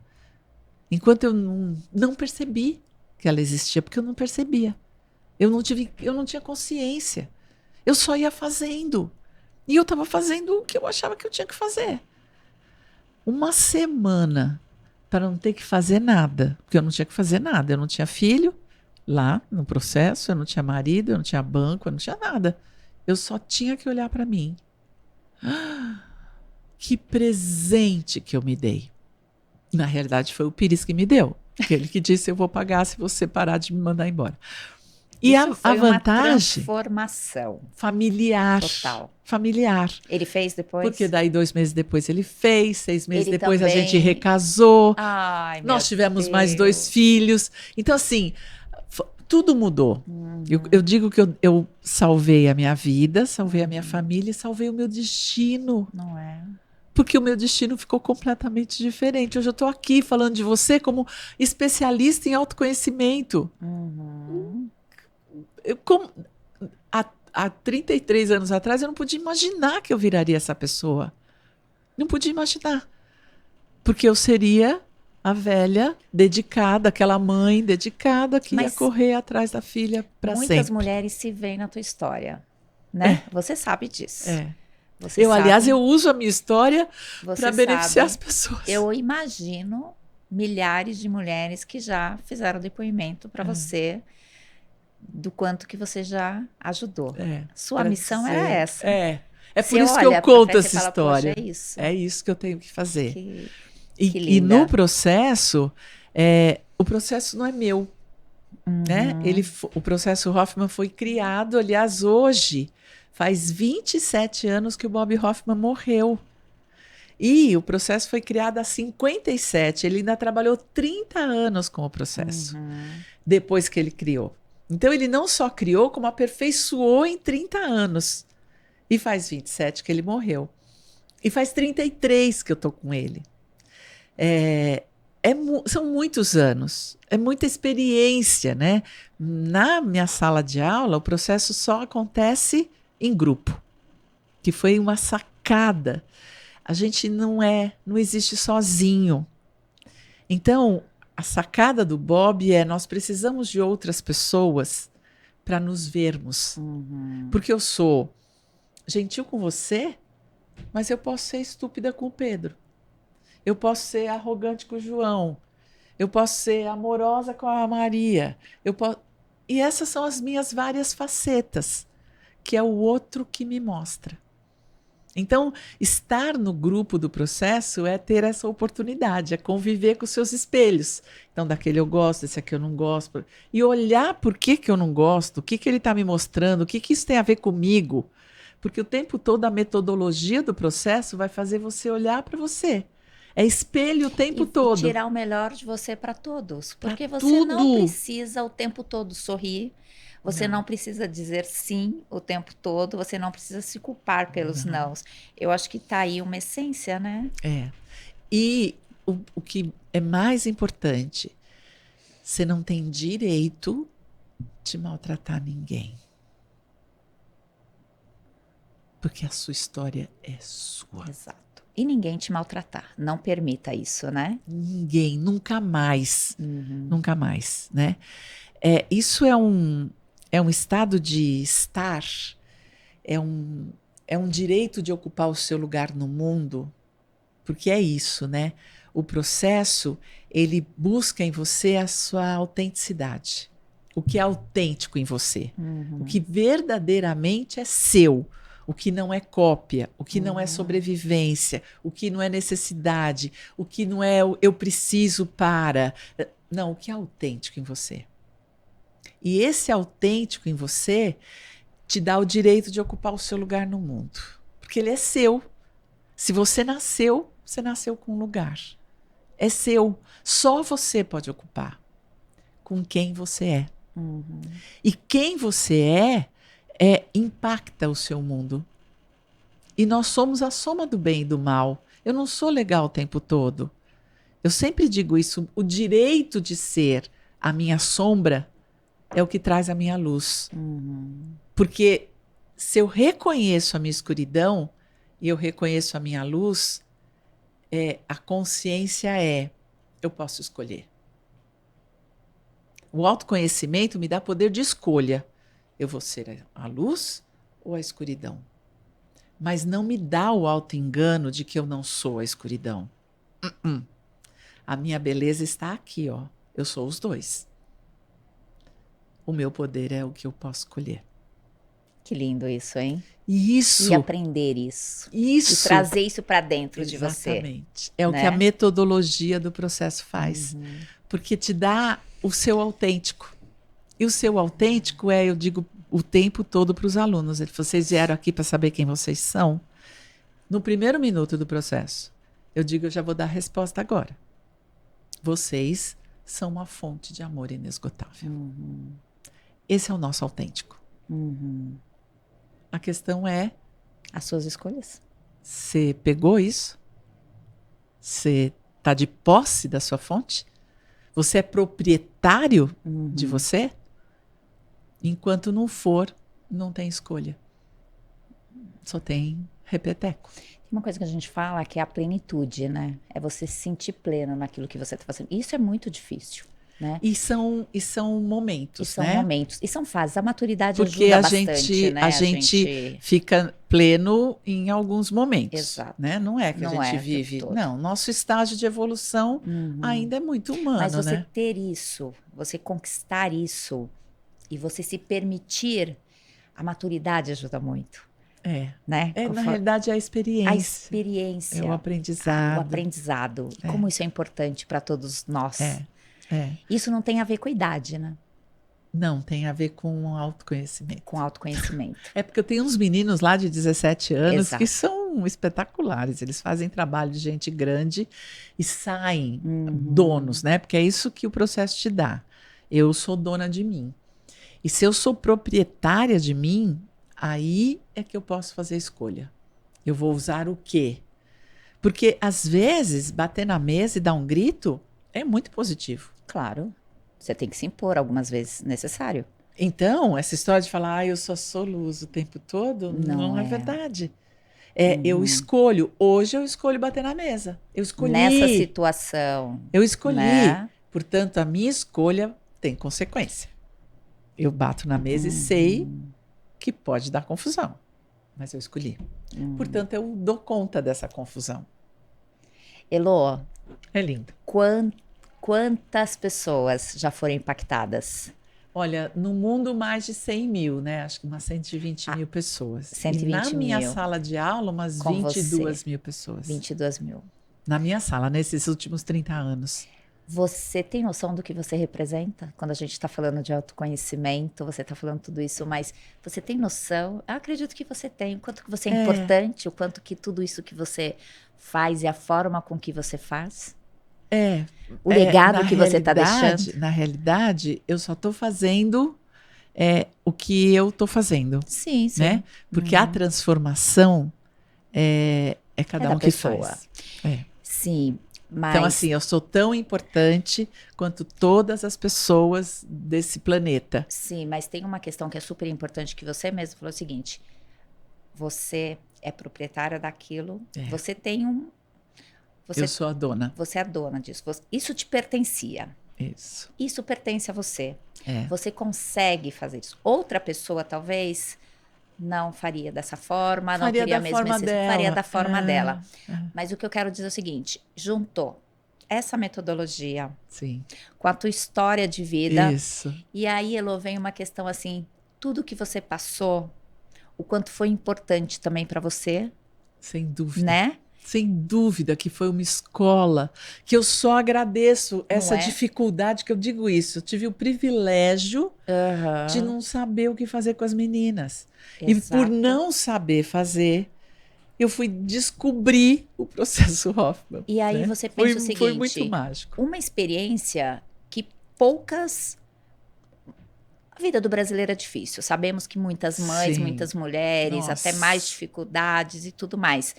enquanto eu não percebi que ela existia, porque eu não percebia. Eu não tinha consciência. Eu só ia fazendo. E eu estava fazendo o que eu achava que eu tinha que fazer. Uma semana para não ter que fazer nada. Porque eu não tinha que fazer nada. Eu não tinha filho lá no processo, eu não tinha marido, eu não tinha banco, eu não tinha nada. Eu só tinha que olhar para mim. Que presente que eu me dei. Na realidade foi o Pires que me deu. Aquele que disse, eu vou pagar se você parar de me mandar embora. E Isso a foi uma vantagem transformação familiar. total. Familiar. Ele fez Porque depois? daí 2 meses depois ele fez, 6 meses Ele depois a gente também. recasou, Ai, meu nós tivemos mais 2 Deus. filhos. Então, assim, tudo mudou. Eu Uhum. digo que eu salvei a minha vida, salvei a minha Uhum. família e salvei o meu destino. Não é? Porque o meu destino ficou completamente diferente. Hoje eu estou aqui falando de você como especialista em autoconhecimento. Uhum. Eu, como, há 33 anos atrás, eu não podia imaginar que eu viraria essa pessoa. Não podia imaginar. Porque eu seria a velha dedicada, aquela mãe dedicada que ia Mas correr atrás da filha para muitas sempre. mulheres se veem na tua história, É, né? Você sabe disso. é. Você Aliás, eu sabe, uso a minha história para você beneficiar as sabe. pessoas. Eu imagino milhares de mulheres que já fizeram depoimento para você do quanto que você já ajudou. Sua Para missão era dizer. essa. É por Você isso que eu olha para conto trás e essa fala, poxa, história. é isso. É isso que eu tenho que fazer. Que, E, que e no linda. processo, o processo não é meu, né? Uhum. O processo Hoffman foi criado, aliás, hoje faz 27 anos que o Bob Hoffman morreu. E o processo foi criado há 57. Ele ainda trabalhou 30 anos com o processo, Uhum. depois que ele criou. Então, ele não só criou, como aperfeiçoou em 30 anos. E faz 27 que ele morreu. E faz 33 que eu estou com ele. São muitos anos, é muita experiência, né? Na minha sala de aula, o processo só acontece em grupo, que foi uma sacada. A gente não existe sozinho. Então, a sacada do Bob é: nós precisamos de outras pessoas para nos vermos. Uhum. Porque eu sou gentil com você, mas eu posso ser estúpida com o Pedro. Eu posso ser arrogante com o João. Eu posso ser amorosa com a Maria. E essas são as minhas várias facetas, que é o outro que me mostra. Então, estar no grupo do processo é ter essa oportunidade, é conviver com os seus espelhos. Então, daquele eu gosto, desse aqui eu não gosto. E olhar por que eu não gosto, o que ele está me mostrando, o que isso tem a ver comigo. Porque o tempo todo a metodologia do processo vai fazer você olhar para você. É espelho o tempo E todo. tirar o melhor de você para todos. Para Porque você não tudo. precisa o tempo todo sorrir, você não precisa dizer sim o tempo todo, você não precisa se culpar pelos Não. nãos. Eu acho que tá aí uma essência, né? É. E o que é mais importante, você não tem direito de maltratar ninguém. Porque a sua história é sua. Exato. E ninguém te maltratar. Não permita isso, né? Ninguém, nunca mais. Nunca mais, né? Isso é um estado de estar, é um direito de ocupar o seu lugar no mundo, porque é isso, né? O processo, ele busca em você a sua autenticidade. O que é autêntico em você. O que verdadeiramente é seu. O que não é cópia, o que não é sobrevivência, o que não é necessidade, o que não é eu preciso para. Não, o que é autêntico em você. E esse autêntico em você te dá o direito de ocupar o seu lugar no mundo. Porque ele é seu. Se você nasceu com um lugar. É seu. Só você pode ocupar. Com quem você é. E quem você impacta o seu mundo. E nós somos a soma do bem e do mal. Eu não sou legal o tempo todo. Eu sempre digo isso. O direito de ser a minha sombra é o que traz a minha luz. Porque se eu reconheço a minha escuridão e eu reconheço a minha luz, a consciência eu posso escolher. O autoconhecimento me dá poder de escolha. Eu vou ser a luz ou a escuridão? Mas não me dá o autoengano de que eu não sou a escuridão. A minha beleza está aqui, ó. Eu sou os dois. O meu poder é o que eu posso escolher. Que lindo isso, hein? Isso. E aprender isso. Isso. E trazer isso para dentro de você. Exatamente. É o né? que a metodologia do processo faz. Porque te dá o seu autêntico. E o seu autêntico eu digo o tempo todo para os alunos. Vocês vieram aqui para saber quem vocês são. No primeiro minuto do processo, eu digo, eu já vou dar a resposta agora. Vocês são uma fonte de amor inesgotável. Esse é o nosso autêntico. A questão é... As suas escolhas. Você pegou isso? Você está de posse da sua fonte? Você é proprietário de você? Enquanto não for, não tem escolha. Só tem repeteco. Uma coisa que a gente fala que é a plenitude, né? É você se sentir pleno naquilo que você está fazendo. Isso é muito difícil, né? E são momentos, E são né? momentos. E são fases. A maturidade Porque ajuda a bastante, gente, né? a gente fica pleno em alguns momentos. Exato. Né? Não é que Não a gente é o tempo vive. todo. Não, nosso estágio de evolução ainda é muito humano, Mas você né? ter isso, você conquistar isso e você se permitir, a maturidade ajuda muito, né? Na realidade, é a experiência. A experiência. É o aprendizado. O aprendizado. E como isso é importante para todos nós. Isso não tem a ver com a idade, né? Não, tem a ver com autoconhecimento. Com autoconhecimento. É porque eu tenho uns meninos lá de 17 anos Exato. que são espetaculares. Eles fazem trabalho de gente grande e saem donos, né? Porque é isso que o processo te dá. Eu sou dona de mim. E se eu sou proprietária de mim, aí é que eu posso fazer a escolha. Eu vou usar o quê? Porque, às vezes, bater na mesa e dar um grito é muito positivo. Claro. Você tem que se impor algumas vezes, necessário. Então, essa história de falar, eu só sou luz o tempo todo, não é verdade. Eu escolho. Hoje eu escolho bater na mesa. Eu escolhi. Nessa situação. Eu escolhi. Né? Portanto, a minha escolha tem consequência. Eu bato na mesa e sei que pode dar confusão. Mas eu escolhi. Portanto, eu dou conta dessa confusão. Elô. É lindo. Quantas pessoas já foram impactadas? Olha, no mundo mais de 100 mil, né? Acho que umas 120 mil pessoas. 120 e na minha mil. sala de aula, umas Com 22 você. mil pessoas. 22 mil. Na minha sala, nesses últimos 30 anos. Você tem noção do que você representa? Quando a gente está falando de autoconhecimento, você está falando tudo isso, mas você tem noção? Eu acredito que você tem. O quanto que você é importante, o quanto que tudo isso que você faz e a forma com que você faz? O legado que você está deixando? Na realidade, eu só estou fazendo o que eu estou fazendo. Sim, sim. Né? Porque a transformação é cada um que faz. Sim, mas... Então, assim, eu sou tão importante quanto todas as pessoas desse planeta. Sim, mas tem uma questão que é super importante, que você mesmo falou o seguinte, você é proprietária daquilo, você tem eu sou a dona. Você é a dona disso. Isso te pertencia. Isso. Isso pertence a você. Você consegue fazer isso. Outra pessoa, talvez, não faria dessa forma, não teria a mesma essência, faria da forma dela. Mas o que eu quero dizer é o seguinte, juntou essa metodologia com a tua história de vida. Isso. E aí, Elô, vem uma questão assim, tudo que você passou, o quanto foi importante também para você. Sem dúvida. Né? Sem dúvida que foi uma escola, que eu só agradeço essa dificuldade, que eu digo isso. Eu tive o privilégio de não saber o que fazer com as meninas. Exato. E por não saber fazer, eu fui descobrir o processo Hoffman. E aí você pensa o seguinte... Foi muito mágico. Uma experiência que poucas... A vida do brasileiro é difícil. Sabemos que muitas mães, muitas mulheres, até mais dificuldades e tudo mais.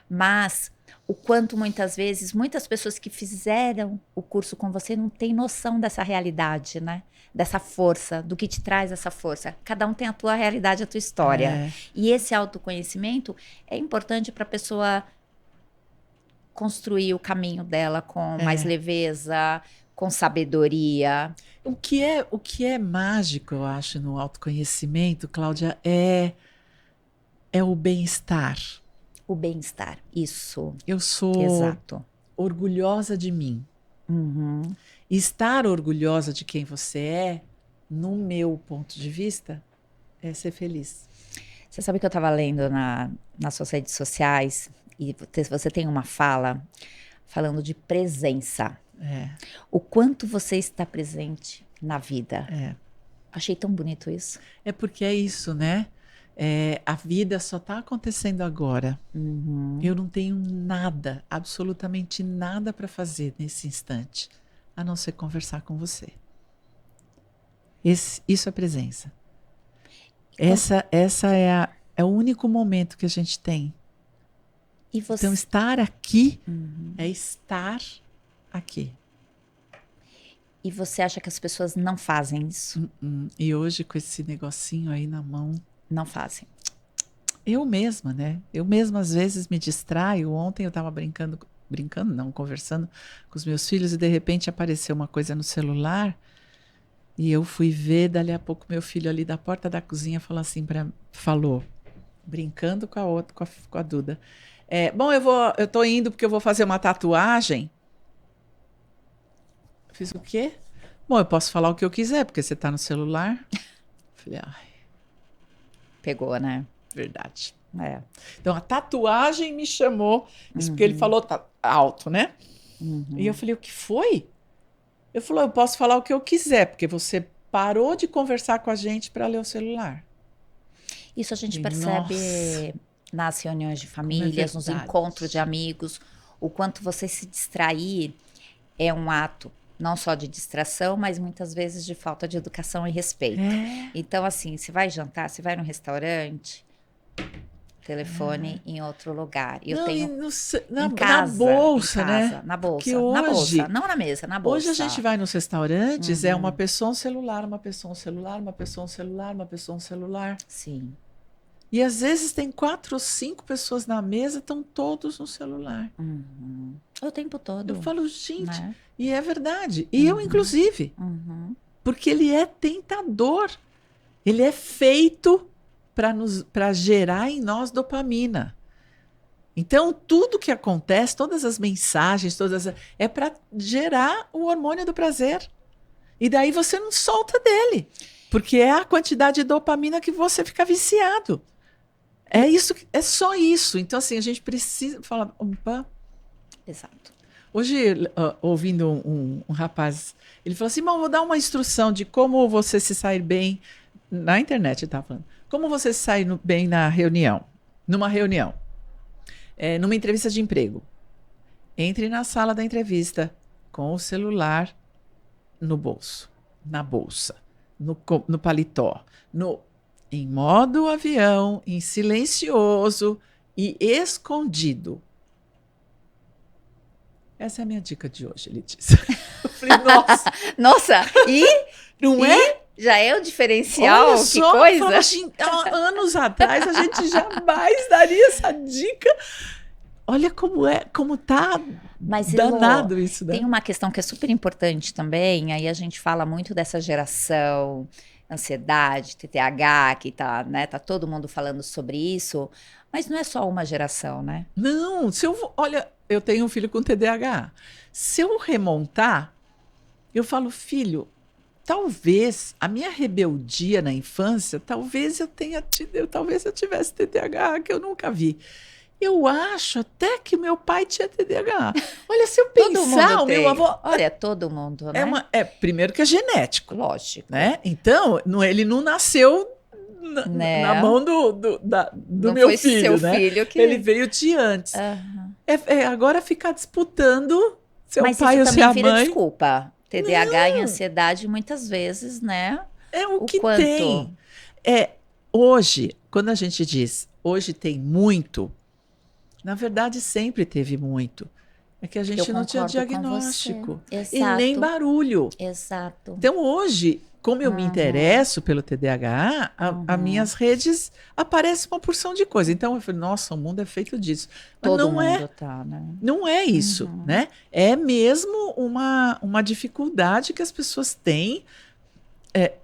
Mas o quanto muitas vezes, muitas pessoas que fizeram o curso com você não têm noção dessa realidade, né? Dessa força, do que te traz essa força. Cada um tem a tua realidade, a tua história. E esse autoconhecimento é importante para a pessoa construir o caminho dela com mais leveza, com sabedoria. O que é mágico, eu acho, no autoconhecimento, Cláudia, é o bem-estar. O bem-estar, isso. Eu sou orgulhosa de mim. E estar orgulhosa de quem você é, no meu ponto de vista, é ser feliz. Você sabe que eu estava lendo nas suas redes sociais, e você tem uma fala falando de presença. O quanto você está presente na vida. Achei tão bonito isso. É porque é isso, né? A vida só está acontecendo agora. Eu não tenho nada, absolutamente nada para fazer nesse instante, a não ser conversar com você. Isso é presença. Essa é o único momento que a gente tem. E você... Então, estar aqui é estar aqui. E você acha que as pessoas não fazem isso? E hoje, com esse negocinho aí na mão... Não fazem. Eu mesma, né? Eu mesma, às vezes, me distraio. Ontem eu estava conversando com os meus filhos e, de repente, apareceu uma coisa no celular e eu fui ver, dali a pouco, meu filho ali da porta da cozinha falou, brincando com a Duda. Bom, eu tô indo porque eu vou fazer uma tatuagem. Fiz o quê? Bom, eu posso falar o que eu quiser, porque você está no celular. Falei, ai. Pegou, né? Verdade. Então, a tatuagem me chamou, isso porque ele falou alto, né? E eu falei, o que foi? Ele falou, eu posso falar o que eu quiser, porque você parou de conversar com a gente para ler o celular. Isso a gente percebe nas reuniões de famílias, nos encontros de amigos, o quanto você se distrair é um ato não só de distração, mas muitas vezes de falta de educação e respeito. Então, assim, você vai jantar, você vai num restaurante, telefone em outro lugar. Eu tenho na bolsa, né? Na bolsa, porque hoje, na bolsa, não na mesa, na bolsa. Hoje a gente vai nos restaurantes, é uma pessoa um celular, uma pessoa um celular, uma pessoa um celular, uma pessoa um celular. Sim. E às vezes tem 4 ou 5 pessoas na mesa, estão todos no celular. O tempo todo. Eu falo, gente, e é verdade. E eu, inclusive. Porque ele é tentador. Ele é feito para gerar em nós dopamina. Então, tudo que acontece, todas as mensagens, é para gerar o hormônio do prazer. E daí você não solta dele. Porque é a quantidade de dopamina que você fica viciado. É só isso. Então, assim, a gente precisa falar. Opa. Exato. Hoje, ouvindo um rapaz, ele falou assim: vou dar uma instrução de como você se sair bem. Na internet, ele estava falando. Como você se sair bem numa reunião. Numa entrevista de emprego. Entre na sala da entrevista com o celular no bolso, na bolsa, no paletó, em modo avião, em silencioso e escondido. Essa é a minha dica de hoje, Letícia. Eu falei, nossa! Nossa! Não é? Já é o diferencial? Olha que só, coisa! Assim, anos atrás a gente jamais daria essa dica. Olha como tá danado Elô, isso, né? Tem uma questão que é super importante também, aí a gente fala muito dessa geração, ansiedade, TDAH, que tá todo mundo falando sobre isso, mas não é só uma geração, né? Não, olha, eu tenho um filho com TDAH. Se eu remontar, eu falo, filho, talvez a minha rebeldia na infância, talvez eu tivesse TDAH, que eu nunca vi. Eu acho até que meu pai tinha TDAH. Olha, se eu pensar, o meu avô... Olha, todo mundo, né? Primeiro que é genético. Lógico. Né? Então, ele não nasceu na mão do meu foi filho, seu né? filho que... Ele veio de antes. Agora ficar disputando seu pai ou sua mãe... Mas isso também vira desculpa. TDAH e ansiedade, muitas vezes, né? É o que tem. Hoje, quando a gente diz, hoje tem muito... Na verdade, sempre teve muito. É que a gente não tinha diagnóstico. E nem barulho. Exato. Então, hoje, como eu me interesso pelo TDAH, as minhas redes aparecem uma porção de coisa. Então, eu falei, nossa, o mundo é feito disso. Mas todo mundo tá, né? Não é isso, né? É mesmo uma dificuldade que as pessoas têm.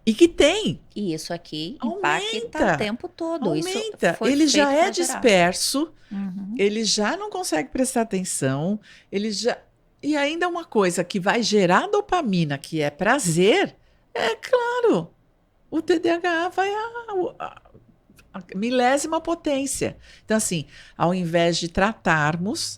E que tem. E isso aqui impacta o tempo todo. Aumenta. Isso foi ele já é disperso, Uhum. ele já não consegue prestar atenção, ele já... E ainda uma coisa que vai gerar dopamina, que é prazer, é claro, o TDAH vai a milésima potência. Então, assim, ao invés de tratarmos,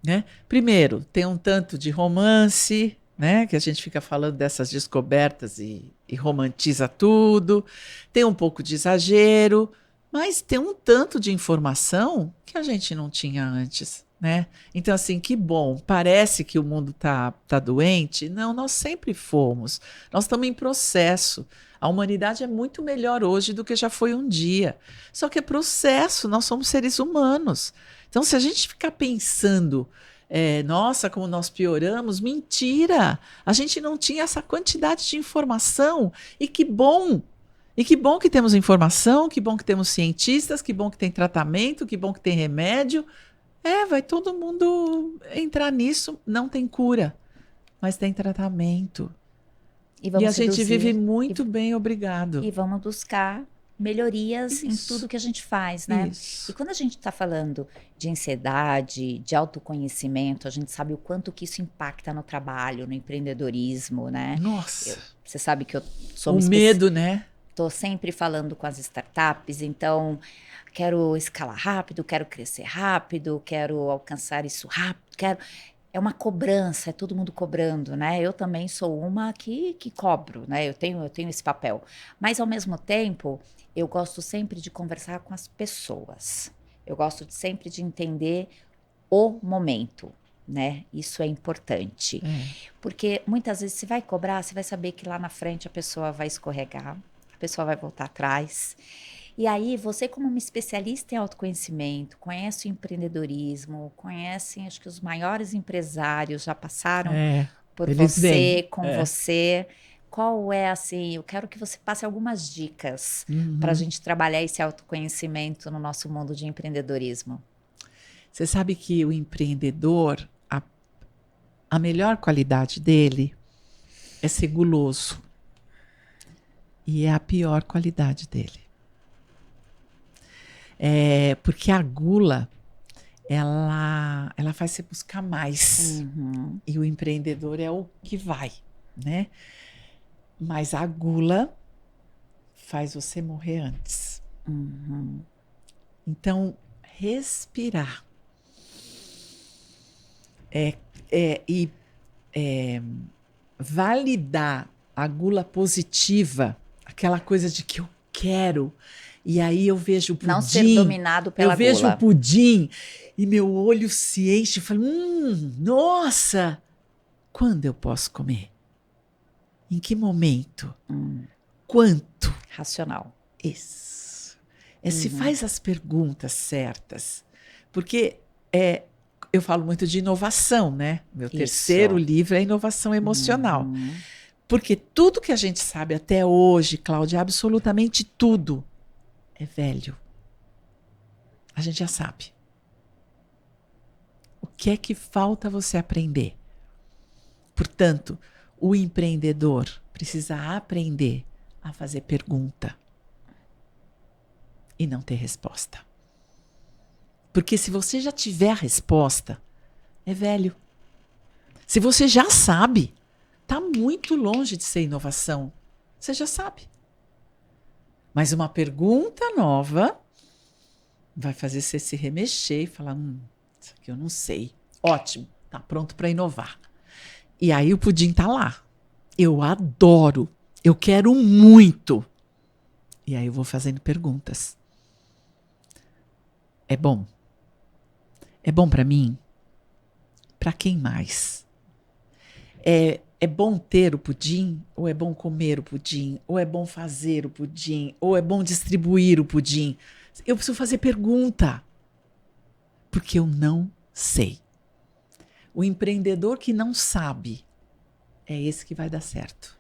né? Primeiro, tem um tanto de romance, né? Que a gente fica falando dessas descobertas e e romantiza tudo, tem um pouco de exagero, mas tem um tanto de informação que a gente não tinha antes, né? Então, assim, que bom, parece que o mundo tá doente. Não, nós sempre fomos. Nós estamos em processo. A humanidade é muito melhor hoje do que já foi um dia. Só que é processo, nós somos seres humanos. Então, se a gente ficar pensando, nossa, como nós pioramos, mentira! A gente não tinha essa quantidade de informação e que bom! E que bom que temos informação, que bom que temos cientistas, que bom que tem tratamento, que bom que tem remédio. Vai todo mundo entrar nisso. Não tem cura, mas tem tratamento. E a gente vive muito bem, obrigado. E vamos buscar melhorias em tudo que a gente faz, né? Isso. E quando a gente está falando de ansiedade, de autoconhecimento, a gente sabe o quanto que isso impacta no trabalho, no empreendedorismo, né? Nossa. Você sabe que eu sou o medo, né? Estou sempre falando com as startups, então quero escalar rápido, quero crescer rápido, quero alcançar isso rápido, é uma cobrança, é todo mundo cobrando, né? Eu também sou uma que cobro, né? Eu tenho esse papel. Mas, ao mesmo tempo, eu gosto sempre de conversar com as pessoas. Eu gosto sempre de entender o momento, né? Isso é importante. Porque, muitas vezes, você vai cobrar, você vai saber que lá na frente a pessoa vai escorregar, a pessoa vai voltar atrás. E aí, você como uma especialista em autoconhecimento, conhece o empreendedorismo, conhece, acho que os maiores empresários já passaram por você, com você. Qual é, assim, eu quero que você passe algumas dicas para a gente trabalhar esse autoconhecimento no nosso mundo de empreendedorismo. Você sabe que o empreendedor, a melhor qualidade dele é ser guloso. E é a pior qualidade dele. Porque a gula, ela faz você buscar mais. E o empreendedor é o que vai, né? Mas a gula faz você morrer antes. Então, respirar. E validar a gula positiva, aquela coisa de que eu quero. E aí eu vejo o pudim. Não ser dominado pela gula. Eu vejo o pudim e meu olho se enche e falo, nossa, quando eu posso comer? Em que momento? Quanto? Racional. Isso. Se faz as perguntas certas. Porque eu falo muito de inovação, né? Meu terceiro livro é Inovação Emocional. Porque tudo que a gente sabe até hoje, Cláudia, absolutamente tudo, é velho. A gente já sabe. O que é que falta você aprender? Portanto, o empreendedor precisa aprender a fazer pergunta e não ter resposta. Porque se você já tiver a resposta, é velho. Se você já sabe, está muito longe de ser inovação. Você já sabe. Mas uma pergunta nova vai fazer você se remexer e falar, isso aqui eu não sei. Ótimo, tá pronto para inovar. E aí o pudim tá lá. Eu adoro, eu quero muito. E aí eu vou fazendo perguntas. É bom? É bom para mim? Para quem mais? É bom ter o pudim? Ou é bom comer o pudim? Ou é bom fazer o pudim? Ou é bom distribuir o pudim? Eu preciso fazer pergunta. Porque eu não sei. O empreendedor que não sabe é esse que vai dar certo.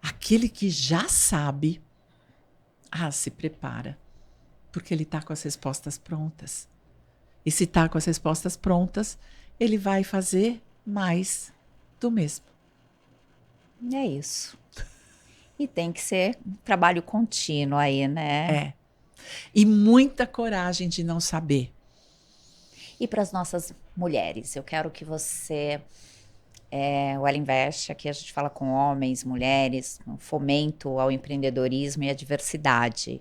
Aquele que já sabe, se prepara. Porque ele está com as respostas prontas. E se está com as respostas prontas, ele vai fazer mais do mesmo. É isso. E tem que ser um trabalho contínuo aí, né? E muita coragem de não saber. E para as nossas mulheres, eu quero que você, o Ela Invest, aqui a gente fala com homens, mulheres, um fomento ao empreendedorismo e à diversidade.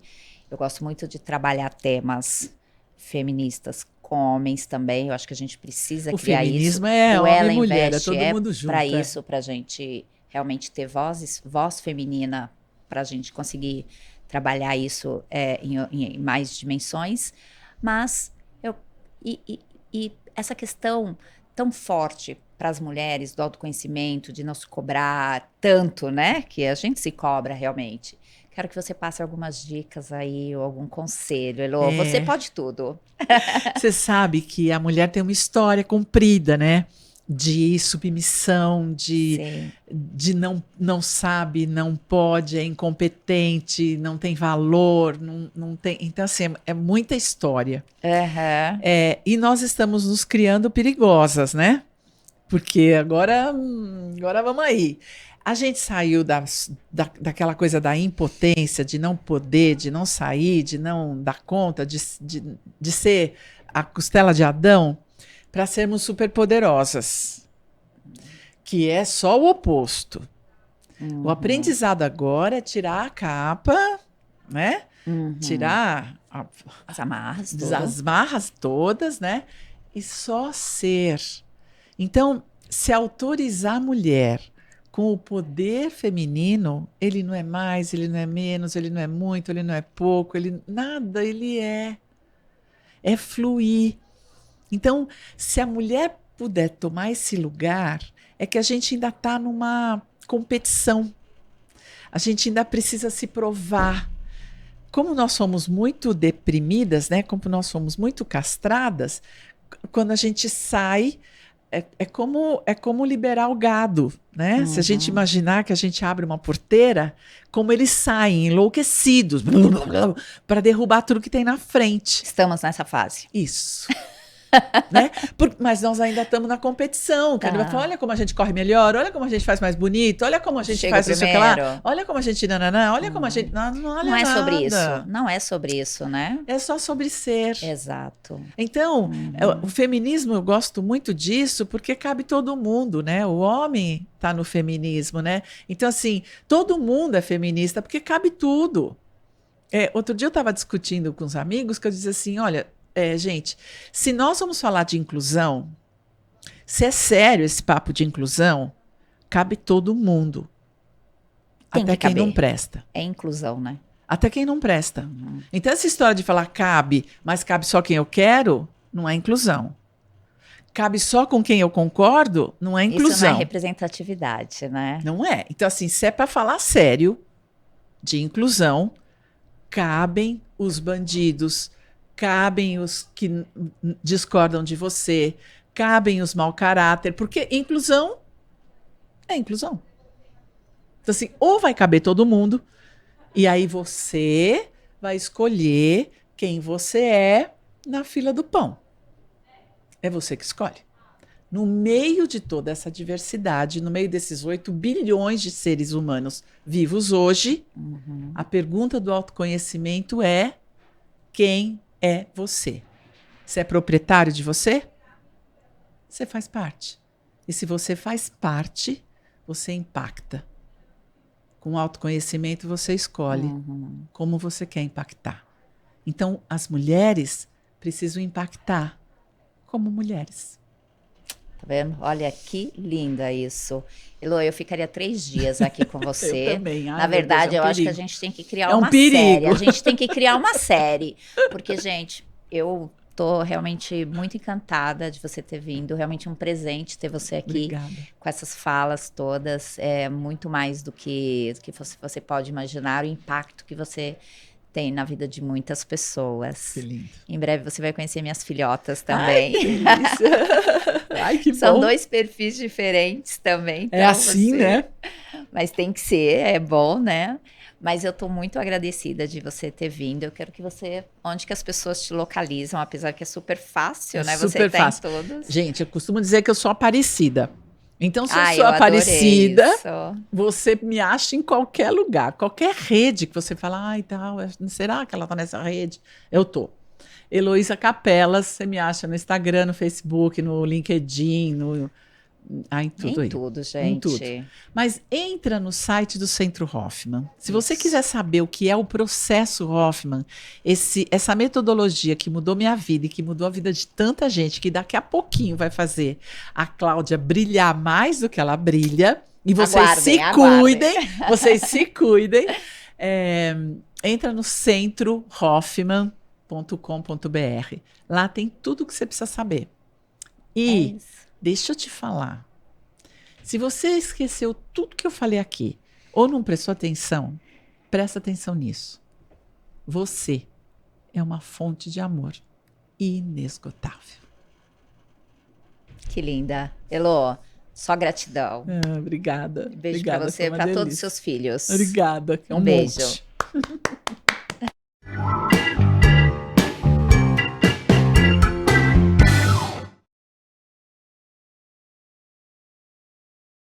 Eu gosto muito de trabalhar temas feministas com homens também. Eu acho que a gente precisa criar isso. O feminismo é homem e mulher, é todo mundo junto. Para isso, para a gente realmente ter voz feminina para a gente conseguir trabalhar isso em mais dimensões, mas e essa questão tão forte para as mulheres do autoconhecimento, de não se cobrar tanto, né? Que a gente se cobra realmente. Quero que você passe algumas dicas aí, ou algum conselho. Elô, você pode tudo. Você sabe que a mulher tem uma história comprida, né? De submissão, de não sabe, não pode, é incompetente, não tem valor, não tem. Então, assim, é muita história. Uhum. E nós estamos nos criando perigosas, né? Porque agora vamos aí. A gente saiu daquela coisa da impotência, de não poder, de não sair, de não dar conta, de ser a costela de Adão, para sermos superpoderosas, que é só o oposto. Uhum. O aprendizado agora é tirar a capa, né? Tirar as amarras, as marras todas, né? E só ser. Então, se autorizar a mulher com o poder feminino, ele não é mais, ele não é menos, ele não é muito, ele não é pouco, ele nada, ele é fluir. Então, se a mulher puder tomar esse lugar, é que a gente ainda está numa competição. A gente ainda precisa se provar. Como nós somos muito deprimidas, né? Como nós somos muito castradas, quando a gente sai, é como liberar o gado, né? Se a gente imaginar que a gente abre uma porteira, como eles saem enlouquecidos para derrubar tudo que tem na frente. Estamos nessa fase. Isso. Né? Mas nós ainda estamos na competição. Que vai falar, olha como a gente corre melhor, olha como a gente faz mais bonito, olha como a gente faz isso lá, olha como a gente nananã, olha como a gente. Não é sobre isso. Não é sobre isso, né? É só sobre ser. Exato. Então, o feminismo, eu gosto muito disso porque cabe todo mundo, né? O homem está no feminismo, né? Então, assim, todo mundo é feminista porque cabe tudo. Outro dia eu estava discutindo com os amigos que eu dizia assim, olha, gente, se nós vamos falar de inclusão, se é sério esse papo de inclusão, cabe todo mundo. Até quem não presta. É inclusão, né? Até quem não presta. Então, essa história de falar cabe, mas cabe só quem eu quero, não é inclusão. Cabe só com quem eu concordo, não é inclusão. Isso não é representatividade, né? Não é. Então, assim, se é para falar sério de inclusão, cabem os bandidos, cabem os que discordam de você, cabem os mau caráter, porque inclusão é inclusão. Então, assim, ou vai caber todo mundo, e aí você vai escolher quem você é na fila do pão. É você que escolhe. No meio de toda essa diversidade, no meio desses 8 bilhões de seres humanos vivos hoje, a pergunta do autoconhecimento é: quem é você? Você é proprietário de você? Você faz parte. E se você faz parte, você impacta. Com o autoconhecimento, você escolhe como você quer impactar. Então, as mulheres precisam impactar como mulheres. Tá vendo? Olha que linda isso. Elô, eu ficaria 3 dias aqui com você. Eu também. Na verdade, eu acho que a gente tem que criar uma série. A gente tem que criar uma série. Porque, gente, eu tô realmente muito encantada de você ter vindo. Realmente um presente ter você aqui. Obrigada. Com essas falas todas. É muito mais do que você pode imaginar, o impacto que você tem na vida de muitas pessoas. Que lindo. Em breve você vai conhecer minhas filhotas também. Ai, que delícia. Ai, que São bom. 2 perfis diferentes também. Então é assim, né? Mas tem que ser, é bom, né? Mas eu estou muito agradecida de você ter vindo. Eu quero que você... Onde que as pessoas te localizam? Apesar que é super fácil, né? Super você fácil. Tem todos. Gente, eu costumo dizer que eu sou Aparecida. Então, se eu sou Aparecida, você me acha em qualquer lugar. Qualquer rede que você fala, ai, tal, será que ela está nessa rede? Eu tô. Heloísa Capelas, você me acha no Instagram, no Facebook, no LinkedIn, em tudo aí. Em tudo, gente. Em tudo. Mas entra no site do Centro Hoffman. Se você quiser saber o que é o processo Hoffman, essa metodologia que mudou minha vida e que mudou a vida de tanta gente, que daqui a pouquinho vai fazer a Cláudia brilhar mais do que ela brilha, E vocês se cuidem, vocês se cuidem. Entra no centrohoffman.com.br. Lá tem tudo que você precisa saber. E deixa eu te falar. Se você esqueceu tudo que eu falei aqui, ou não prestou atenção, presta atenção nisso. Você é uma fonte de amor inesgotável. Que linda. Elô, só gratidão. Obrigada. Beijo para você e para todos os seus filhos. Obrigada. Um beijo. Monte.